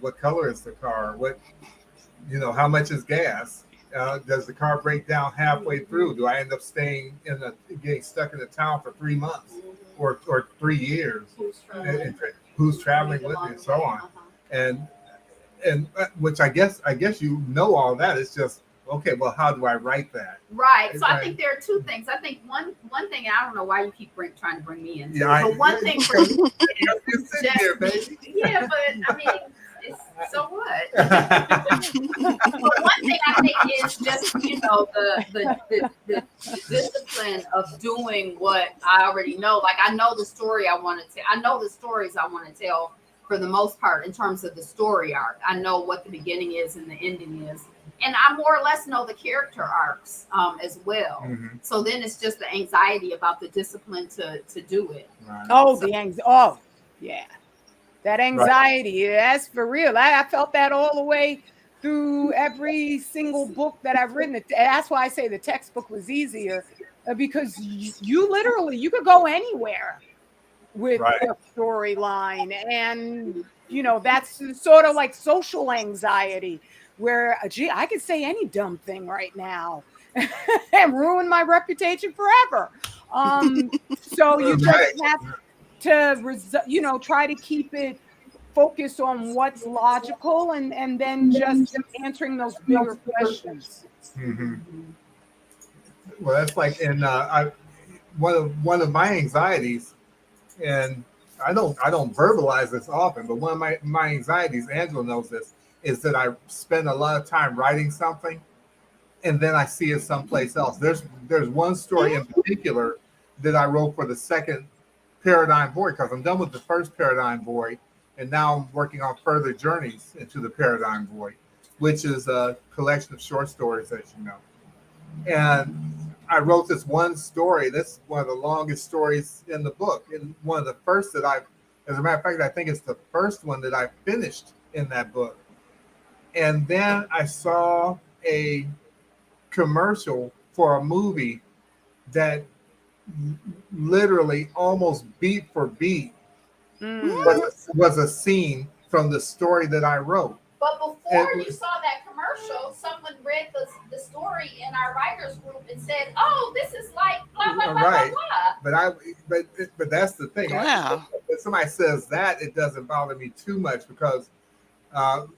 [SPEAKER 1] What color is the car? How much is gas? Does the car break down halfway through? Do I end up getting stuck in the town for 3 months or 3 years? Who's traveling with me, and so on. And which I guess all that. It's just, okay, well, how do I write that?
[SPEAKER 2] Right. So I think there are two things. I think one thing, and I don't know why you keep trying to bring me in. But one thing for you,
[SPEAKER 1] you sit here, baby.
[SPEAKER 2] yeah, but I mean, so what? But one thing I think is just, the discipline of doing what I already know. Like, I know the story I want to tell. I know the stories I want to tell for the most part in terms of the story arc. I know what the beginning is and the ending is. And I more or less know the character arcs as well. So then it's just the anxiety about the discipline to do it.
[SPEAKER 1] Right.
[SPEAKER 3] Oh, the anxiety. Oh, yeah. That anxiety, that's for real. I felt that all the way through every single book that I've written. That's why I say the textbook was easier, because you literally, you could go anywhere with a storyline. And, that's sort of like social anxiety, where, gee, I could say any dumb thing right now and ruin my reputation forever. So you just have to, try to keep it focused on what's logical, and then just answering those bigger questions.
[SPEAKER 1] Well, that's like, and one of my anxieties, and I don't verbalize this often, but one of my anxieties, Angela knows this, is that I spend a lot of time writing something, and then I see it someplace else. There's one story in particular that I wrote for the second Paradigm Void, because I'm done with the first Paradigm Void, and now I'm working on further journeys into the Paradigm Void, which is a collection of short stories, as you know. And I wrote this one story. That's one of the longest stories in the book, and one of the first that as a matter of fact, I think it's the first one that I finished in that book. And then I saw a commercial for a movie that literally almost beat for beat was a scene from the story that I wrote.
[SPEAKER 2] But before you saw that commercial, someone read the story in our writers group and said, "Oh, this is like blah blah blah blah blah."
[SPEAKER 1] But that's the thing.
[SPEAKER 4] Wow.
[SPEAKER 1] If somebody says that, it doesn't bother me too much, because,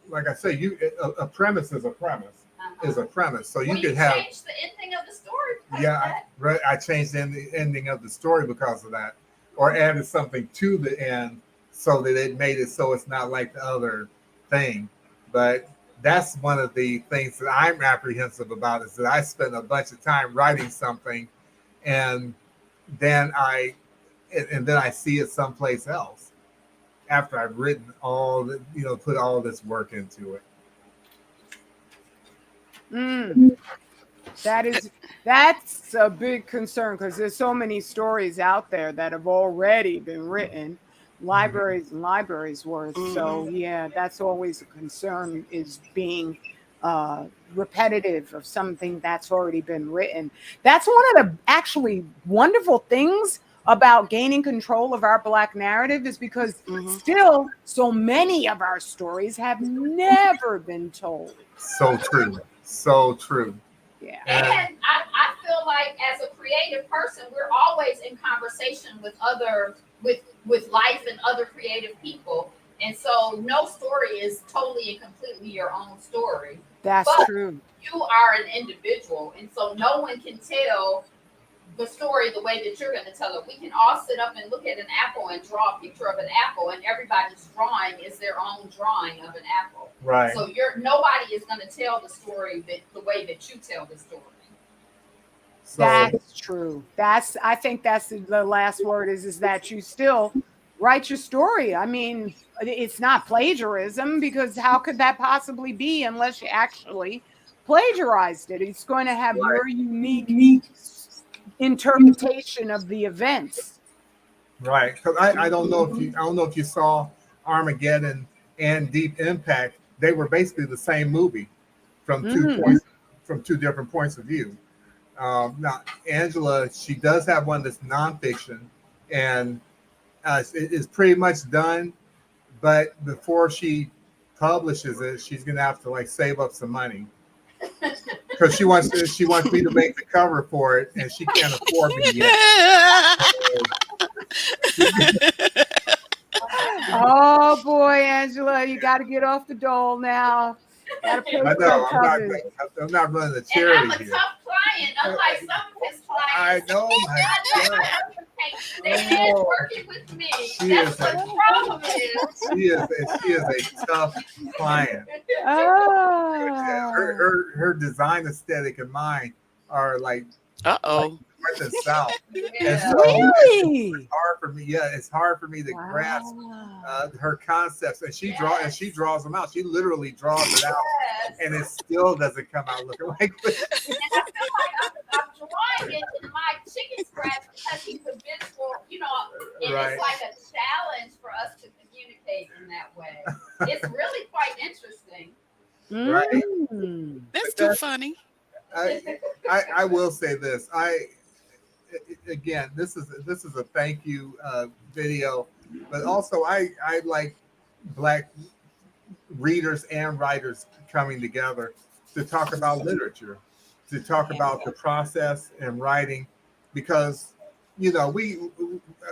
[SPEAKER 1] like I say, a premise is a premise. Is a premise, so you could have
[SPEAKER 2] change the ending of the story.
[SPEAKER 1] Yeah, I changed the ending of the story because of that, or added something to the end so that it made it so it's not like the other thing. But that's one of the things that I'm apprehensive about, is that I spend a bunch of time writing something, and then I see it someplace else after I've written all the, put all this work into it.
[SPEAKER 3] That's a big concern, because there's so many stories out there that have already been written, libraries and libraries worth. So yeah, that's always a concern, is being repetitive of something that's already been written. That's one of the actually wonderful things about gaining control of our Black narrative is because still so many of our stories have never been told.
[SPEAKER 1] So true. So true.
[SPEAKER 3] Yeah.
[SPEAKER 2] And I feel like as a creative person, we're always in conversation with with life and other creative people. And so no story is totally and completely your own story.
[SPEAKER 3] That's
[SPEAKER 2] But
[SPEAKER 3] true.
[SPEAKER 2] you are an individual. And so no one can tell the story the way that you're going to tell it. We can all sit up and look at an apple and draw a picture of an apple, and everybody's drawing is their own drawing of an apple.
[SPEAKER 1] Right.
[SPEAKER 2] So nobody is going to tell the story the way that you tell the story.
[SPEAKER 1] So,
[SPEAKER 3] That's true. I think that's the last word is that you still write your story. I mean, it's not plagiarism, because how could that possibly be unless you actually plagiarized it? It's going to have your unique interpretation of the events.
[SPEAKER 1] right. Because I don't know if you saw Armageddon and Deep Impact. They were basically the same movie from two different points of view. Now, Angela, she does have one that's nonfiction, and it's pretty much done. But before she publishes it, she's gonna have to like save up some money because she wants me to make the cover for it, and she can't afford me yet.
[SPEAKER 3] Oh boy, Angela, you got to get off the dole now. Got to pay
[SPEAKER 1] I
[SPEAKER 3] for
[SPEAKER 1] know
[SPEAKER 3] the
[SPEAKER 1] I'm not running the
[SPEAKER 2] And
[SPEAKER 1] charity
[SPEAKER 2] I'm a
[SPEAKER 1] here.
[SPEAKER 2] tough client, unlike some of his clients.
[SPEAKER 1] I know, my God.
[SPEAKER 2] They're working with me.
[SPEAKER 1] She
[SPEAKER 2] That's
[SPEAKER 1] is
[SPEAKER 2] what
[SPEAKER 1] a-
[SPEAKER 2] the problem is.
[SPEAKER 1] She is a tough client.
[SPEAKER 3] Oh.
[SPEAKER 1] Her design aesthetic and mine are like
[SPEAKER 4] Uh-oh.
[SPEAKER 1] north and south. And
[SPEAKER 2] Yeah.
[SPEAKER 1] so
[SPEAKER 3] Really?
[SPEAKER 1] it's hard for me. Yeah, it's hard for me to grasp her concepts, and she draws them out. She literally draws it out,
[SPEAKER 2] Yes.
[SPEAKER 1] and it still doesn't come out looking like this.
[SPEAKER 2] And I feel like I'm drawing it in my chicken scratch because he's a visual, and
[SPEAKER 1] Right.
[SPEAKER 2] it's like a challenge for us to communicate in that way. It's really quite interesting.
[SPEAKER 1] Right.
[SPEAKER 3] Mm.
[SPEAKER 4] That's too funny.
[SPEAKER 1] I will say this. Again, this is a thank you video, but also I like Black readers and writers coming together to talk about literature, to talk about the process and writing, because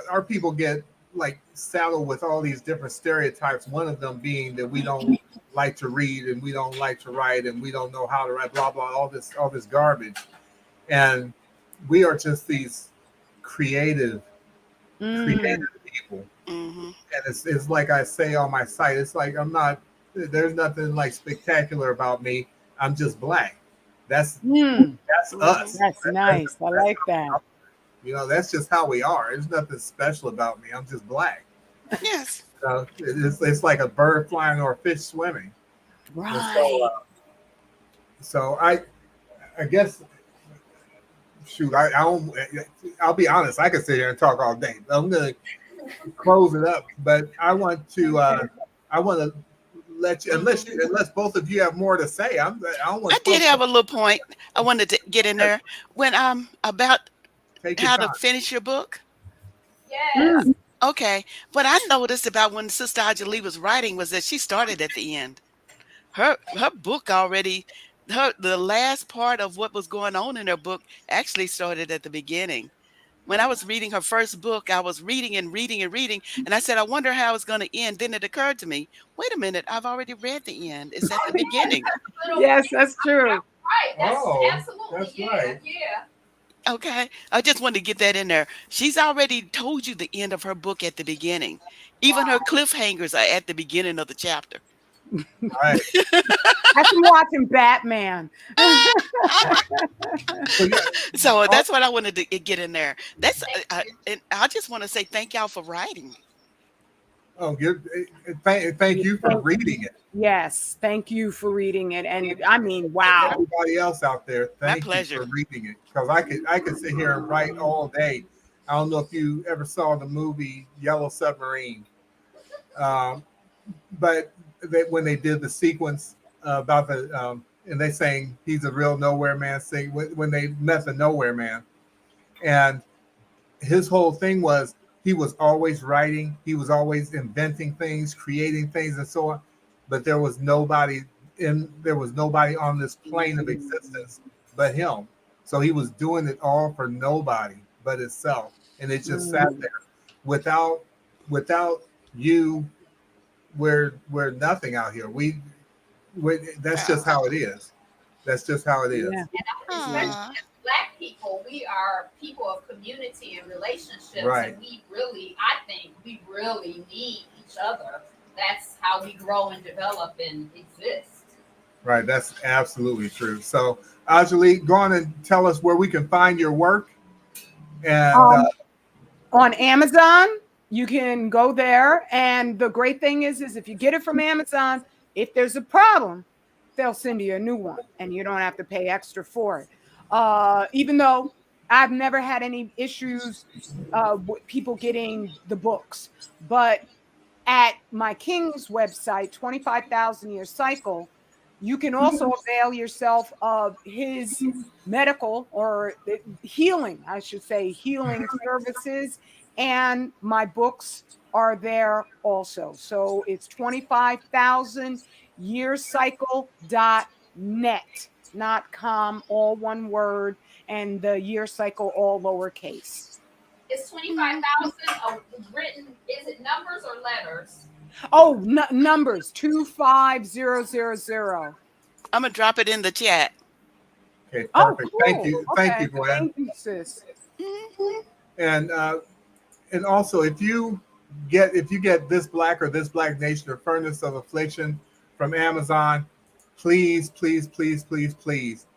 [SPEAKER 1] our people get like saddled with all these different stereotypes. One of them being that we don't like to read and we don't like to write and we don't know how to write, blah blah, all this garbage. And we are just these creative people.
[SPEAKER 4] Mm-hmm.
[SPEAKER 1] And it's like I say on my site, it's like there's nothing like spectacular about me. I'm just Black. That's us.
[SPEAKER 3] That's nice. I like that.
[SPEAKER 1] That's just how we are. There's nothing special about me. I'm just Black.
[SPEAKER 4] Yes.
[SPEAKER 1] It's like a bird flying or a fish swimming.
[SPEAKER 3] Right.
[SPEAKER 1] So I guess, shoot, I'll be honest. I could sit here and talk all day. I'm gonna close it up, but I want to let you, unless both of you have more to say. I
[SPEAKER 4] did have a little point I wanted to get in there when about how to finish your book.
[SPEAKER 2] Yes.
[SPEAKER 4] Okay. What I noticed about when Sister AJALI was writing was that she started at the end. Her book already, the last part of what was going on in her book actually started at the beginning. When I was reading her first book, I was reading and reading and reading, and I said, I wonder how it's going to end. Then it occurred to me, wait a minute, I've already read the end. It's at the beginning.
[SPEAKER 3] Yes, that's true.
[SPEAKER 2] Right. That's absolutely.
[SPEAKER 1] That's
[SPEAKER 2] yeah.
[SPEAKER 1] right.
[SPEAKER 2] Yeah.
[SPEAKER 4] Okay. I just wanted to get that in there. She's already told you the end of her book at the beginning. Even her cliffhangers are at the beginning of the chapter.
[SPEAKER 1] Right.
[SPEAKER 3] That's from watching Batman.
[SPEAKER 4] So that's what I wanted to get in there. And I just want to say thank y'all for writing.
[SPEAKER 1] Oh, thank you for reading it.
[SPEAKER 3] Yes, thank you for reading it. And I mean, wow.
[SPEAKER 1] Everybody else out there, thank you
[SPEAKER 4] pleasure.
[SPEAKER 1] for reading it. Because I could sit here and write all day. I don't know if you ever saw the movie Yellow Submarine, but when they did the sequence about the and they saying he's a real nowhere man, when they met the nowhere man, and his whole thing was he was always writing, he was always inventing things, creating things, and so on. But there was nobody on this plane of existence but him. So he was doing it all for nobody but himself, and it just sat
[SPEAKER 3] Mm.
[SPEAKER 1] there. Without you, we're nothing out here. We that's just how it is. That's just how it is.
[SPEAKER 3] Yeah.
[SPEAKER 2] And especially
[SPEAKER 4] Aw.
[SPEAKER 2] as Black people, we are people of community and relationships,
[SPEAKER 1] Right.
[SPEAKER 2] and I think we really need each other. That's how we grow and develop and exist.
[SPEAKER 1] Right. That's absolutely true. So, Ajali, go on and tell us where we can find your work. And
[SPEAKER 3] On Amazon, you can go there. And the great thing is if you get it from Amazon, if there's a problem, they'll send you a new one and you don't have to pay extra for it. Even though I've never had any issues with people getting the books, but at my King's website, 25,000 Year Cycle, you can also avail yourself of his medical or healing, I should say, healing services. And my books are there also. So it's 25,000 yearcycle.net, not com, all one word, and the year cycle all lowercase.
[SPEAKER 2] It's 25,000 written. Is it numbers or letters?
[SPEAKER 3] Oh, numbers 25000.
[SPEAKER 4] I'm gonna drop it in the chat.
[SPEAKER 1] okay,
[SPEAKER 3] Oh,
[SPEAKER 1] perfect.
[SPEAKER 3] cool.
[SPEAKER 1] Thank
[SPEAKER 3] Okay.
[SPEAKER 1] you, Gwen.
[SPEAKER 3] Thank you, sis.
[SPEAKER 4] Mhm.
[SPEAKER 1] And also, if you get This Black or This Black Nation or Furnace of Affliction from Amazon, please, please, please, please, please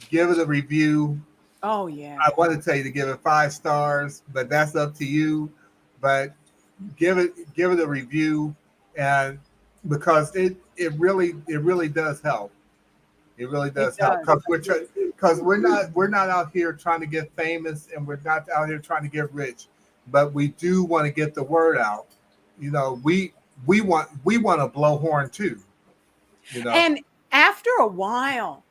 [SPEAKER 1] give it a review.
[SPEAKER 3] Oh, yeah.
[SPEAKER 1] I want to tell you to give it 5 stars, but that's up to you. But give it a review, and because it really does help. It really does help
[SPEAKER 3] does.
[SPEAKER 1] because we're not out here trying to get famous, and we're not out here trying to get rich, but we do want to get the word out. You know, we want to blow horn too. You know,
[SPEAKER 3] And after a while,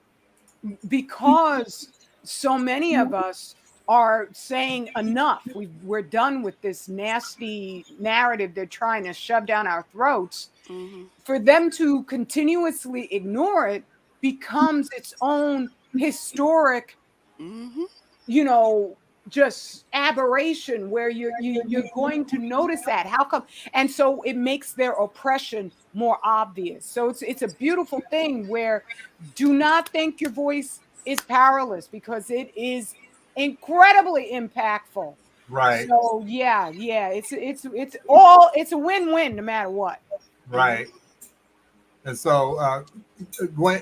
[SPEAKER 3] because so many of us are saying enough, we're done with this nasty narrative they're trying to shove down our throats.
[SPEAKER 4] Mhm.
[SPEAKER 3] For them to continuously ignore it becomes its own historic,
[SPEAKER 4] Mhm.
[SPEAKER 3] you know, just aberration where you're going to notice that. How come? And so it makes their oppression more obvious. So it's a beautiful thing where do not think your voice is powerless, because it is incredibly impactful.
[SPEAKER 1] right,
[SPEAKER 3] So yeah, it's a win-win no matter what.
[SPEAKER 1] right. And so Gwen,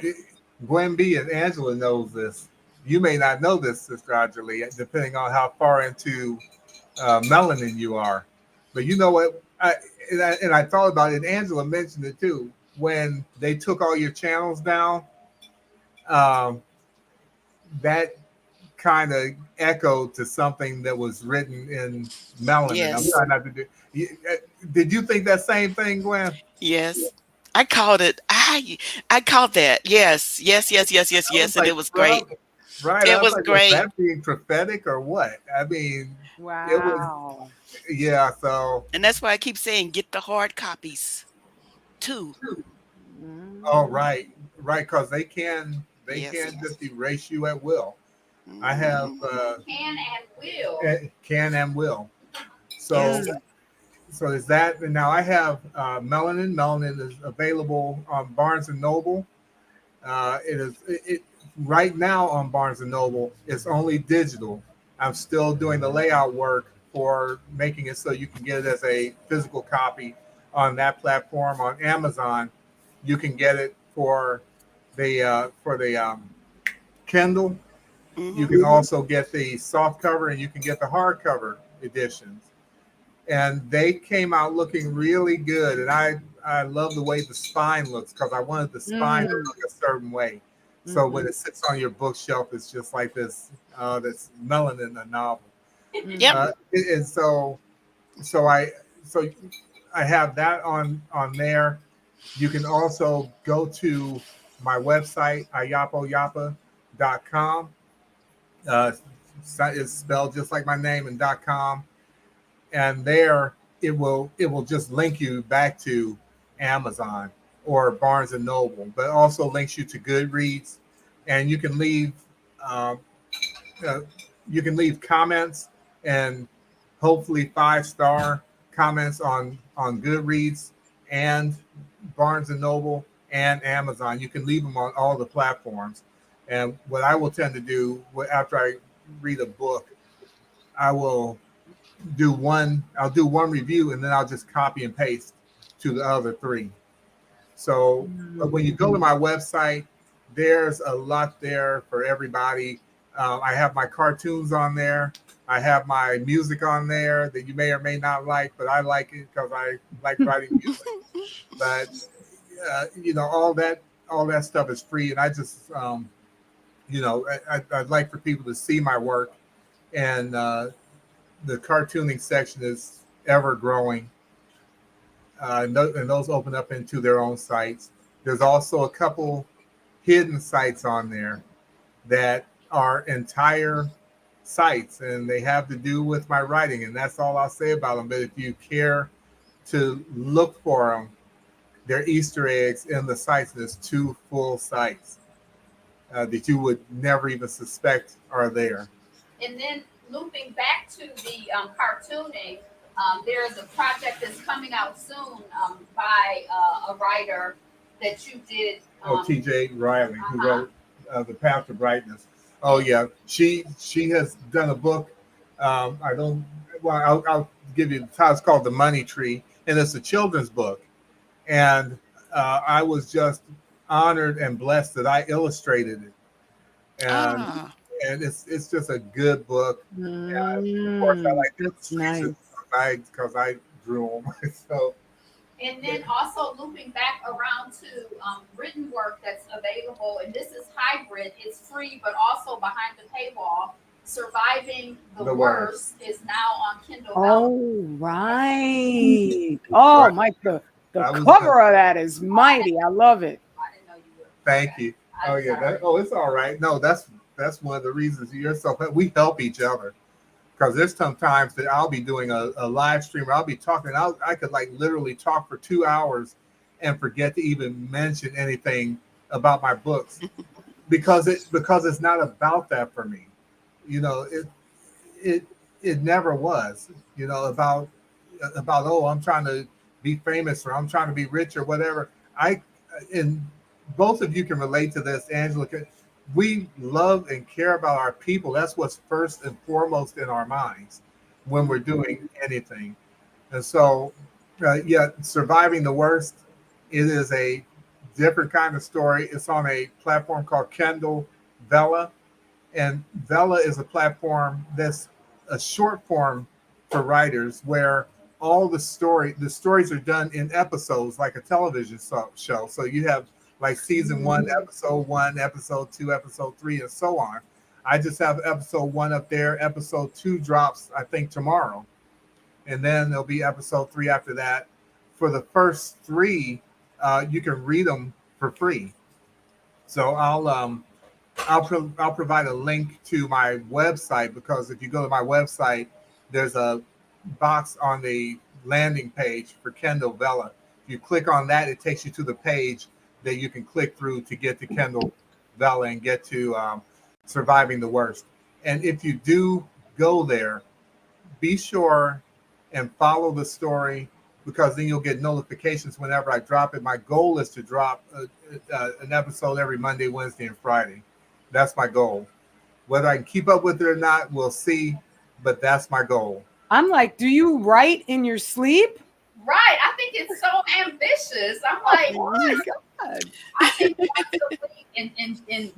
[SPEAKER 1] Gwen B and Angela knows this. You may not know this, Sister Ajali, depending on how far into melanin you are. But you know what? I thought about it. And Angela mentioned it too. When they took all your channels down, um, that kind of echoed to something that was written in melanin. I'm
[SPEAKER 4] Yes.
[SPEAKER 1] trying not to do. Did you think that same thing, Gwen?
[SPEAKER 4] Yes. I called it. I called that. Yes. Yes. Yes. Yes. Yes.
[SPEAKER 1] I was
[SPEAKER 4] Yes. And
[SPEAKER 1] like,
[SPEAKER 4] it was great.
[SPEAKER 1] well, right. I
[SPEAKER 4] It
[SPEAKER 1] was
[SPEAKER 4] was
[SPEAKER 1] like, was
[SPEAKER 4] great.
[SPEAKER 1] that being prophetic or what? I mean, it was,
[SPEAKER 3] Wow.
[SPEAKER 1] yeah. So,
[SPEAKER 4] And that's why I keep saying get the hard copies too.
[SPEAKER 1] oh,
[SPEAKER 3] Mm.
[SPEAKER 1] right, right, because they
[SPEAKER 4] Yes.
[SPEAKER 1] can just erase you at will. I have
[SPEAKER 4] Mhm.
[SPEAKER 2] Can and will.
[SPEAKER 1] can and will. So,
[SPEAKER 4] Yes.
[SPEAKER 3] Mm.
[SPEAKER 1] so is that, and now I have melanin. Melanin is available on Barnes and Noble. It right now on Barnes and Noble. It's only digital. I'm still doing the layout work for making it so you can get it as a physical copy on that platform. On Amazon, you can get it for the Kindle. You
[SPEAKER 4] Mhm.
[SPEAKER 1] can also get the soft cover, and you can get the hardcover editions. And they came out looking really good. And I love the way the spine looks because I wanted the spine to
[SPEAKER 3] Mm.
[SPEAKER 1] look a certain way. So when
[SPEAKER 3] Mhm.
[SPEAKER 1] it sits on your bookshelf, it's just like this melanin in a novel.
[SPEAKER 4] Yep.
[SPEAKER 3] Mhm.
[SPEAKER 1] And so I so I have that on there. You can also go to my website, iyapoyapa.com. Uh, It's spelled just like my name and .com, and there it will just link you back to Amazon or Barnes and Noble, but also links you to Goodreads, and um, uh, you can leave comments and hopefully 5-star comments on Goodreads and Barnes and Noble and Amazon. You can leave them on all the platforms. And what I will tend to do after I read a book, I will I'll do one review and then I'll just copy and paste to the other 3. So when you go to my website, there's a lot there for everybody. I have my cartoons on there. I have my music on there that you may or may not like, but I like it because I like writing music. But all that stuff is free, and I just I'd like for people to see my work, and the cartooning section is ever growing. And those open up into their own sites. There's also a couple hidden sites on there that are entire sites, and they have to do with my writing, and that's all I'll say about them. But if you care to look for them, they're Easter eggs in the sites. There's 2 full sites that you would never even suspect are there.
[SPEAKER 2] And then looping back to the cartooning, there's a project that's coming out soon by a writer that you did.
[SPEAKER 1] T.J. Riley, who wrote The Path to Brightness. Oh yeah, she has done a book. I'll give you the title. It's called The Money Tree, and it's a children's book. And I was just honored and blessed that I illustrated it. And it's just a good book. And of course, I like
[SPEAKER 3] that's nice
[SPEAKER 1] because I drew them. So.
[SPEAKER 2] And then also looping back around to written work that's available, and this is hybrid. It's free, but also behind the paywall. Surviving the Worst is now on Kindle.
[SPEAKER 3] Oh, right. Oh, Mike, the cover of that is mighty. I love it.
[SPEAKER 2] I didn't know you would.
[SPEAKER 1] Thank you. Oh yeah. It's all right. No, that's one of the reasons we help each other. Because there's sometimes that I'll be doing a live stream where I'll be talking. I could like literally talk for 2 hours and forget to even mention anything about my books because it's not about that for me. It never was. About I'm trying to be famous or I'm trying to be rich or whatever. And both of you can relate to this, Angela. We love and care about our people. That's what's first and foremost in our minds when we're doing anything. And so, Surviving the Worst, it is a different kind of story. It's on a platform called Kindle Vella. And Vella is a platform that's a short form for writers where all the stories are done in episodes like a television show. So you have like season 1, episode 1, episode 2, episode 3, and so on. I just have episode 1 up there. Episode 2 drops, I think, tomorrow. And then there'll be episode 3 after that. For the first 3, you can read them for free. So I'll provide a link to my website, because if you go to my website, there's a box on the landing page for Kindle Vella. If you click on that, it takes you to the page that you can click through to get to Kindle Vella and get to Surviving the Worst. And if you do go there, be sure and follow the story, because then you'll get notifications whenever I drop it. My goal is to drop an episode every Monday, Wednesday, and Friday. That's my goal. Whether I can keep up with it or not, we'll see, but that's my goal.
[SPEAKER 3] I'm like, do you write in your sleep?
[SPEAKER 2] Right. I think it's so ambitious. I'm like,
[SPEAKER 3] oh my God.
[SPEAKER 2] I think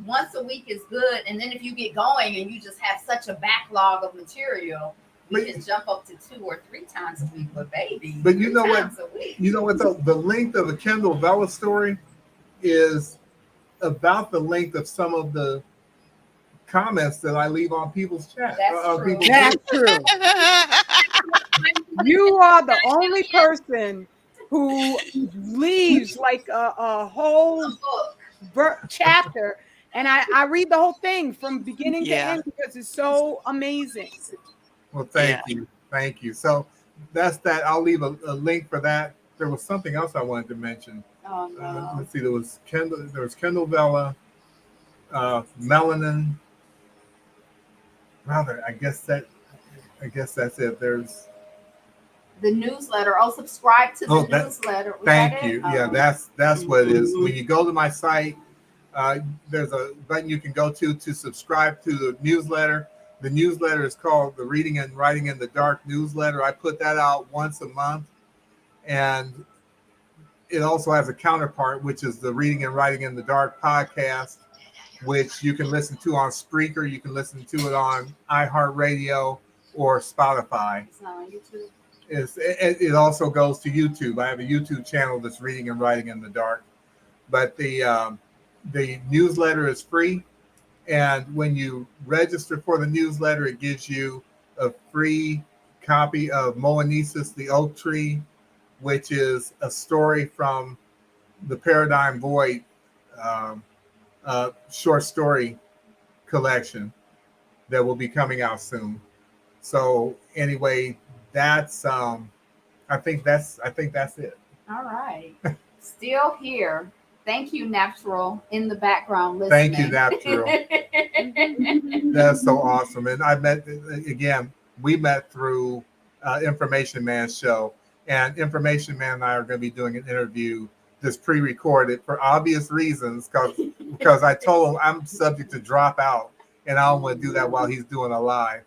[SPEAKER 2] once a week is good. And then if you get going and you just have such a backlog of material, you can jump up to 2 or 3 times a week. But baby,
[SPEAKER 1] but you know what? The length of a Kindle Vella story is about the length of some of the comments that I leave on people's chat.
[SPEAKER 3] That's true. You are the only person who leaves like a whole chapter And I read the whole thing from beginning to
[SPEAKER 4] Yeah.
[SPEAKER 3] end because it's so amazing.
[SPEAKER 1] Well,
[SPEAKER 4] Yeah.
[SPEAKER 1] thank you. Thank you. So that's that. I'll leave a link for that. There was something else I wanted to mention.
[SPEAKER 2] Oh no.
[SPEAKER 1] Let's see. There was Kendall Vella, Melanin. Rather, I guess that's it. There's
[SPEAKER 2] The newsletter. Oh, subscribe to the
[SPEAKER 1] Oh, that-
[SPEAKER 2] newsletter. Was that
[SPEAKER 1] thank
[SPEAKER 2] it?
[SPEAKER 1] you. Yeah,
[SPEAKER 2] Oh.
[SPEAKER 1] that's what it is.
[SPEAKER 4] Mhm.
[SPEAKER 1] When you go to my site, there's a button you can go to subscribe to the newsletter. The newsletter is called the Reading and Writing in the Dark newsletter. I put that out once a month, and it also has a counterpart, which is the Reading and Writing in the Dark podcast, which you can listen to on Spreaker. You can listen to it on iHeartRadio or Spotify.
[SPEAKER 2] It's not on YouTube.
[SPEAKER 1] It also goes to YouTube. I have a YouTube channel that's Reading and Writing in the Dark. But the newsletter is free, and when you register for the newsletter, it gives you a free copy of Moanesis, the Oak Tree, which is a story from the Paradigm Void um, short story collection that will be coming out soon. So anyway, that's I think that's it.
[SPEAKER 2] All right. Still here. Thank you, Natural, in the background listening.
[SPEAKER 1] Thank you, Natural. That's so awesome. And I met again. We met through Information Man's show, and Information Man and I are going to be doing an interview that's pre-recorded for obvious reasons, because I told him I'm subject to drop out, and I don't want to do that while he's doing a live.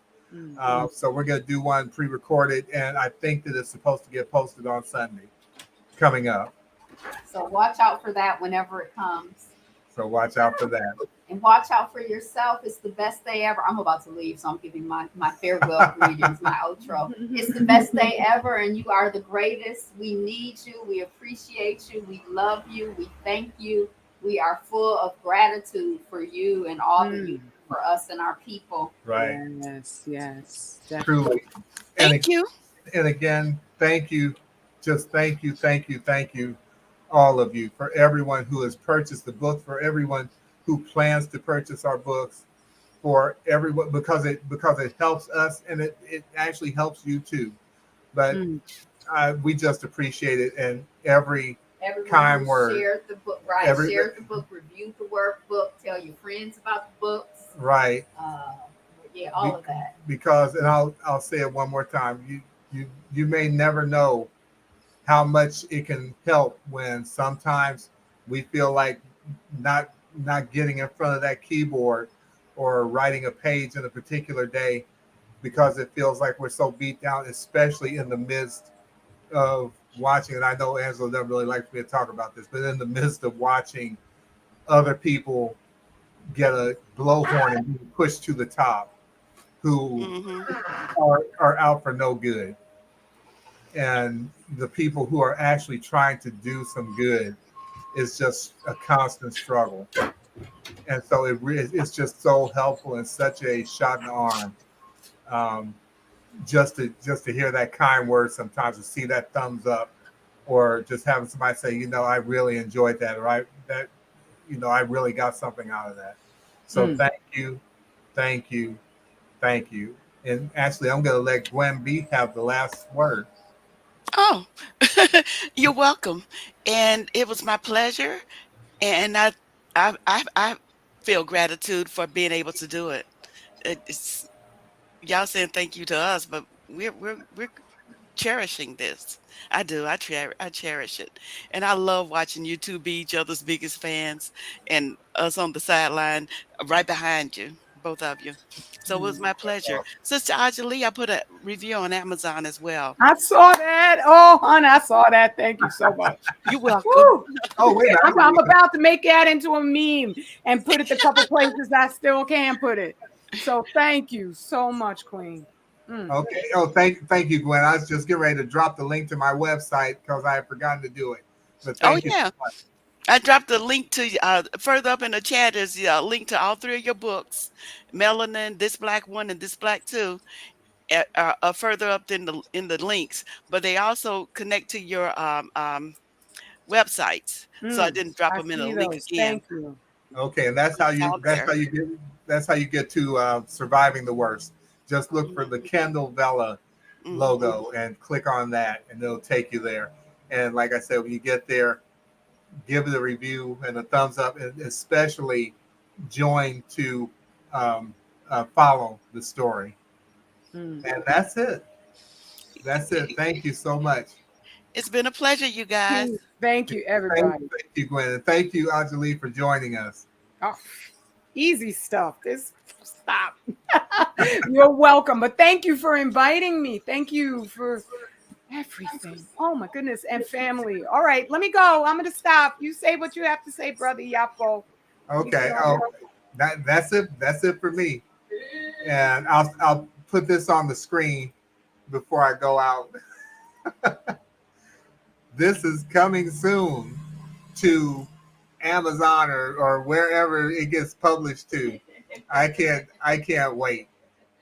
[SPEAKER 1] So we're going to do one pre-recorded, and I think that it's supposed to get posted on Sunday coming up.
[SPEAKER 2] So watch out for that whenever it comes.
[SPEAKER 1] So watch out for that.
[SPEAKER 2] And watch out for yourself. It's the best day ever. I'm about to leave, so I'm giving my farewell greetings, my outro. It's the best day ever, and you are the greatest. We need you. We appreciate you. We love you. We thank you. We are full of gratitude for you and all that you do for us and our people.
[SPEAKER 1] Right.
[SPEAKER 3] Yes, definitely.
[SPEAKER 1] Truly.
[SPEAKER 4] Thank you.
[SPEAKER 1] And again, thank you. Just thank you, all of you, for everyone who has purchased the book, for everyone who plans to purchase our books, for everyone, because it helps us, and it actually helps you too. But we just appreciate it, and everyone kind
[SPEAKER 2] who
[SPEAKER 1] word.
[SPEAKER 2] Shared the book, right? Shared the book, reviewed the workbook, tell your friends about the books.
[SPEAKER 1] Right.
[SPEAKER 2] Yeah, all of that.
[SPEAKER 1] Because, and I'll say it one more time. You may never know how much it can help when sometimes we feel like not getting in front of that keyboard or writing a page in a particular day, because it feels like we're so beat down, especially in the midst of watching. And I know Angela doesn't really like me to talk about this, but in the midst of watching other people get a blowhorn and be pushed to the top, who are out for no good, and the people who are actually trying to do some good is just a constant struggle. And so it's just so helpful and such a shot in the arm, just to hear that kind word sometimes, to see that thumbs up, or just having somebody say, I really enjoyed that, or I really got something out of that. So thank you. And actually, I'm going to let Gwen B have the last word.
[SPEAKER 4] Oh, you're welcome. And it was my pleasure. And I feel gratitude for being able to do it. It's y'all saying thank you to us, but we're cherishing this. I do. I cherish it, and I love watching you two be each other's biggest fans, and us on the sideline right behind you, both of you. So it was my pleasure, Sister AJALI. I put a review on Amazon as well.
[SPEAKER 3] I saw that. Oh, hon, I saw that. Thank you so much.
[SPEAKER 4] You're welcome.
[SPEAKER 3] Woo.
[SPEAKER 1] Oh, wait a minute.
[SPEAKER 3] I'm about to make that into a meme and put it a couple places I still can put it. So thank you so much, Queen.
[SPEAKER 1] Okay. Oh, thank you, Gwen. I was just getting ready to drop the link to my website because I had forgotten to do it. But thank you so much.
[SPEAKER 4] I dropped the link to further up in the chat is a link to all three of your books, Melanin, This Black One, and This Black Two. Further up in the links, but they also connect to your websites. So I didn't drop them in a link again.
[SPEAKER 3] Thank you.
[SPEAKER 1] Okay, and that's how
[SPEAKER 4] It's
[SPEAKER 1] you
[SPEAKER 4] all there.
[SPEAKER 1] get to surviving the worst. Just look for the Kendall Vela
[SPEAKER 4] Mhm.
[SPEAKER 1] logo and click on that, and it'll take you there. And like I said, when you get there, give it a review and a thumbs up, and especially join to follow the story.
[SPEAKER 3] Mm.
[SPEAKER 1] And that's it. That's it. Thank you so much.
[SPEAKER 4] It's been a pleasure, you guys.
[SPEAKER 3] Thank you, everybody.
[SPEAKER 1] Thank you, Gwen. And thank you, Anjali, for joining us.
[SPEAKER 3] Oh, easy stuff. This stop. You're welcome. But thank you for inviting me. Thank you for everything. Oh my goodness. And family. All right, let me go. I'm gonna stop. You say what you have to say, brother Yapo. Let me get
[SPEAKER 1] Okay.
[SPEAKER 3] on.
[SPEAKER 1] That's it. That's it for me. And I'll put this on the screen before I go out. This is coming soon to Amazon or wherever it gets published to. I can't wait.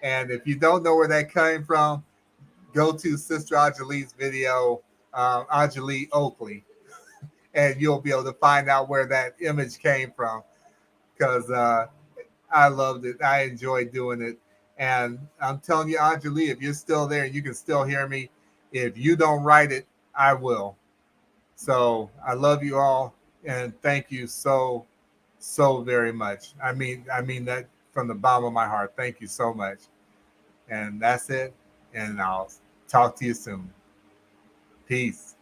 [SPEAKER 1] And if you don't know where that came from, go to Sister Ajali's video, Ajali Oakley, and you'll be able to find out where that image came from. Because I loved it. I enjoyed doing it. And I'm telling you, Ajali, if you're still there, you can still hear me. If you don't write it, I will. So I love you all, and thank you so very much. I mean that from the bottom of my heart. Thank you so much. And that's it. And I'll talk to you soon. Peace.